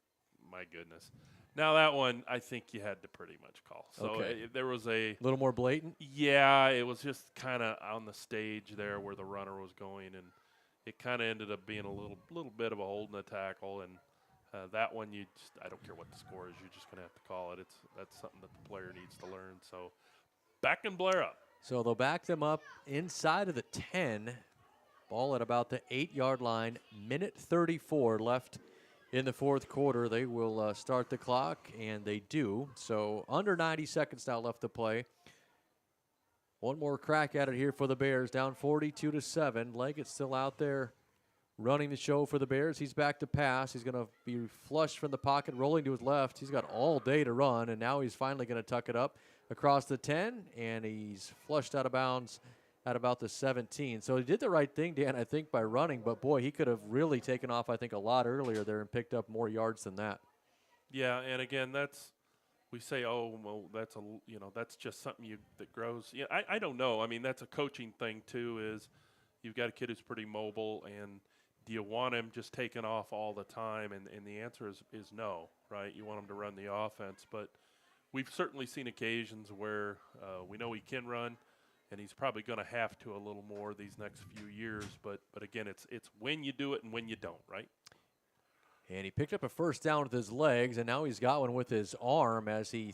my goodness. Now, that one, I think you had to pretty much call. So there was a little more blatant? Yeah, it was just kind of on the stage there where the runner was going, and it kind of ended up being a little bit of a holding a tackle. And that one, I don't care what the score is, you're just going to have to call it. That's something that the player needs to learn. So backing Blair up. So they'll back them up inside of the 10. Ball at about the 8-yard line. Minute 34 left in the 4th quarter. They will start the clock, and they do. So under 90 seconds now left to play. One more crack at it here for the Bears. Down 42-7. Leggett's still out there running the show for the Bears. He's back to pass. He's going to be flushed from the pocket, rolling to his left. He's got all day to run, and now he's finally going to tuck it up across the 10, and he's flushed out of bounds at about the 17. So he did the right thing, Dan, I think, by running, but boy, he could have really taken off, I think, a lot earlier there and picked up more yards than that. Yeah, and again, we say, oh, well, that's just something that grows. Yeah, I don't know. I mean, that's a coaching thing too. Is you've got a kid who's pretty mobile, and do you want him just taking off all the time? And the answer is no, right? You want him to run the offense, but we've certainly seen occasions where we know he can run, and he's probably going to have to a little more these next few years. But again, it's when you do it and when you don't, right? And he picked up a 1st down with his legs, and now he's got one with his arm as he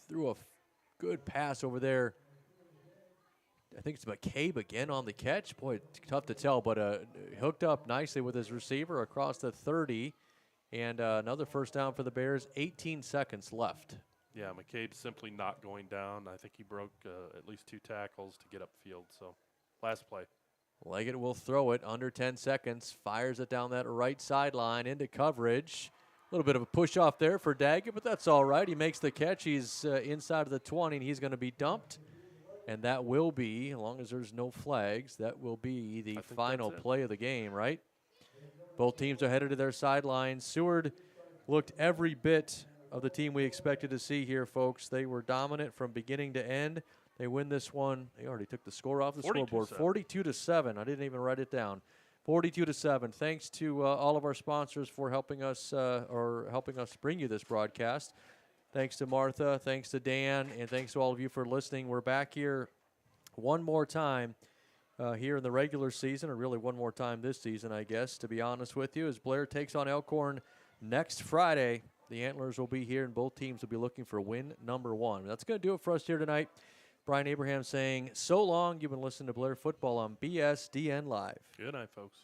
threw a good pass over there. I think it's McCabe again on the catch. Boy, tough to tell, but hooked up nicely with his receiver across the 30. And another 1st down for the Bears, 18 seconds left. Yeah, McCabe's simply not going down. I think he broke at least 2 tackles to get upfield. So last play. Leggett will throw it under 10 seconds. Fires it down that right sideline into coverage. A little bit of a push off there for Daggett, but that's all right. He makes the catch. He's inside of the 20, and he's going to be dumped. And that will be, as long as there's no flags, that will be the final play of the game, right? Both teams are headed to their sidelines. Seward looked every bit of the team we expected to see here, folks. They were dominant from beginning to end. They win this one. They already took the score off the scoreboard. 42-7. I didn't even write it down. 42-7. Thanks to all of our sponsors for helping us bring you this broadcast. Thanks to Martha. Thanks to Dan. And thanks to all of you for listening. We're back here one more time here in the regular season, or really one more time this season, I guess, to be honest with you, as Blair takes on Elkhorn next Friday. The Antlers will be here, and both teams will be looking for win number 1. That's going to do it for us here tonight. Brian Abraham saying so long. You've been listening to Blair Football on BSDN Live. Good night, folks.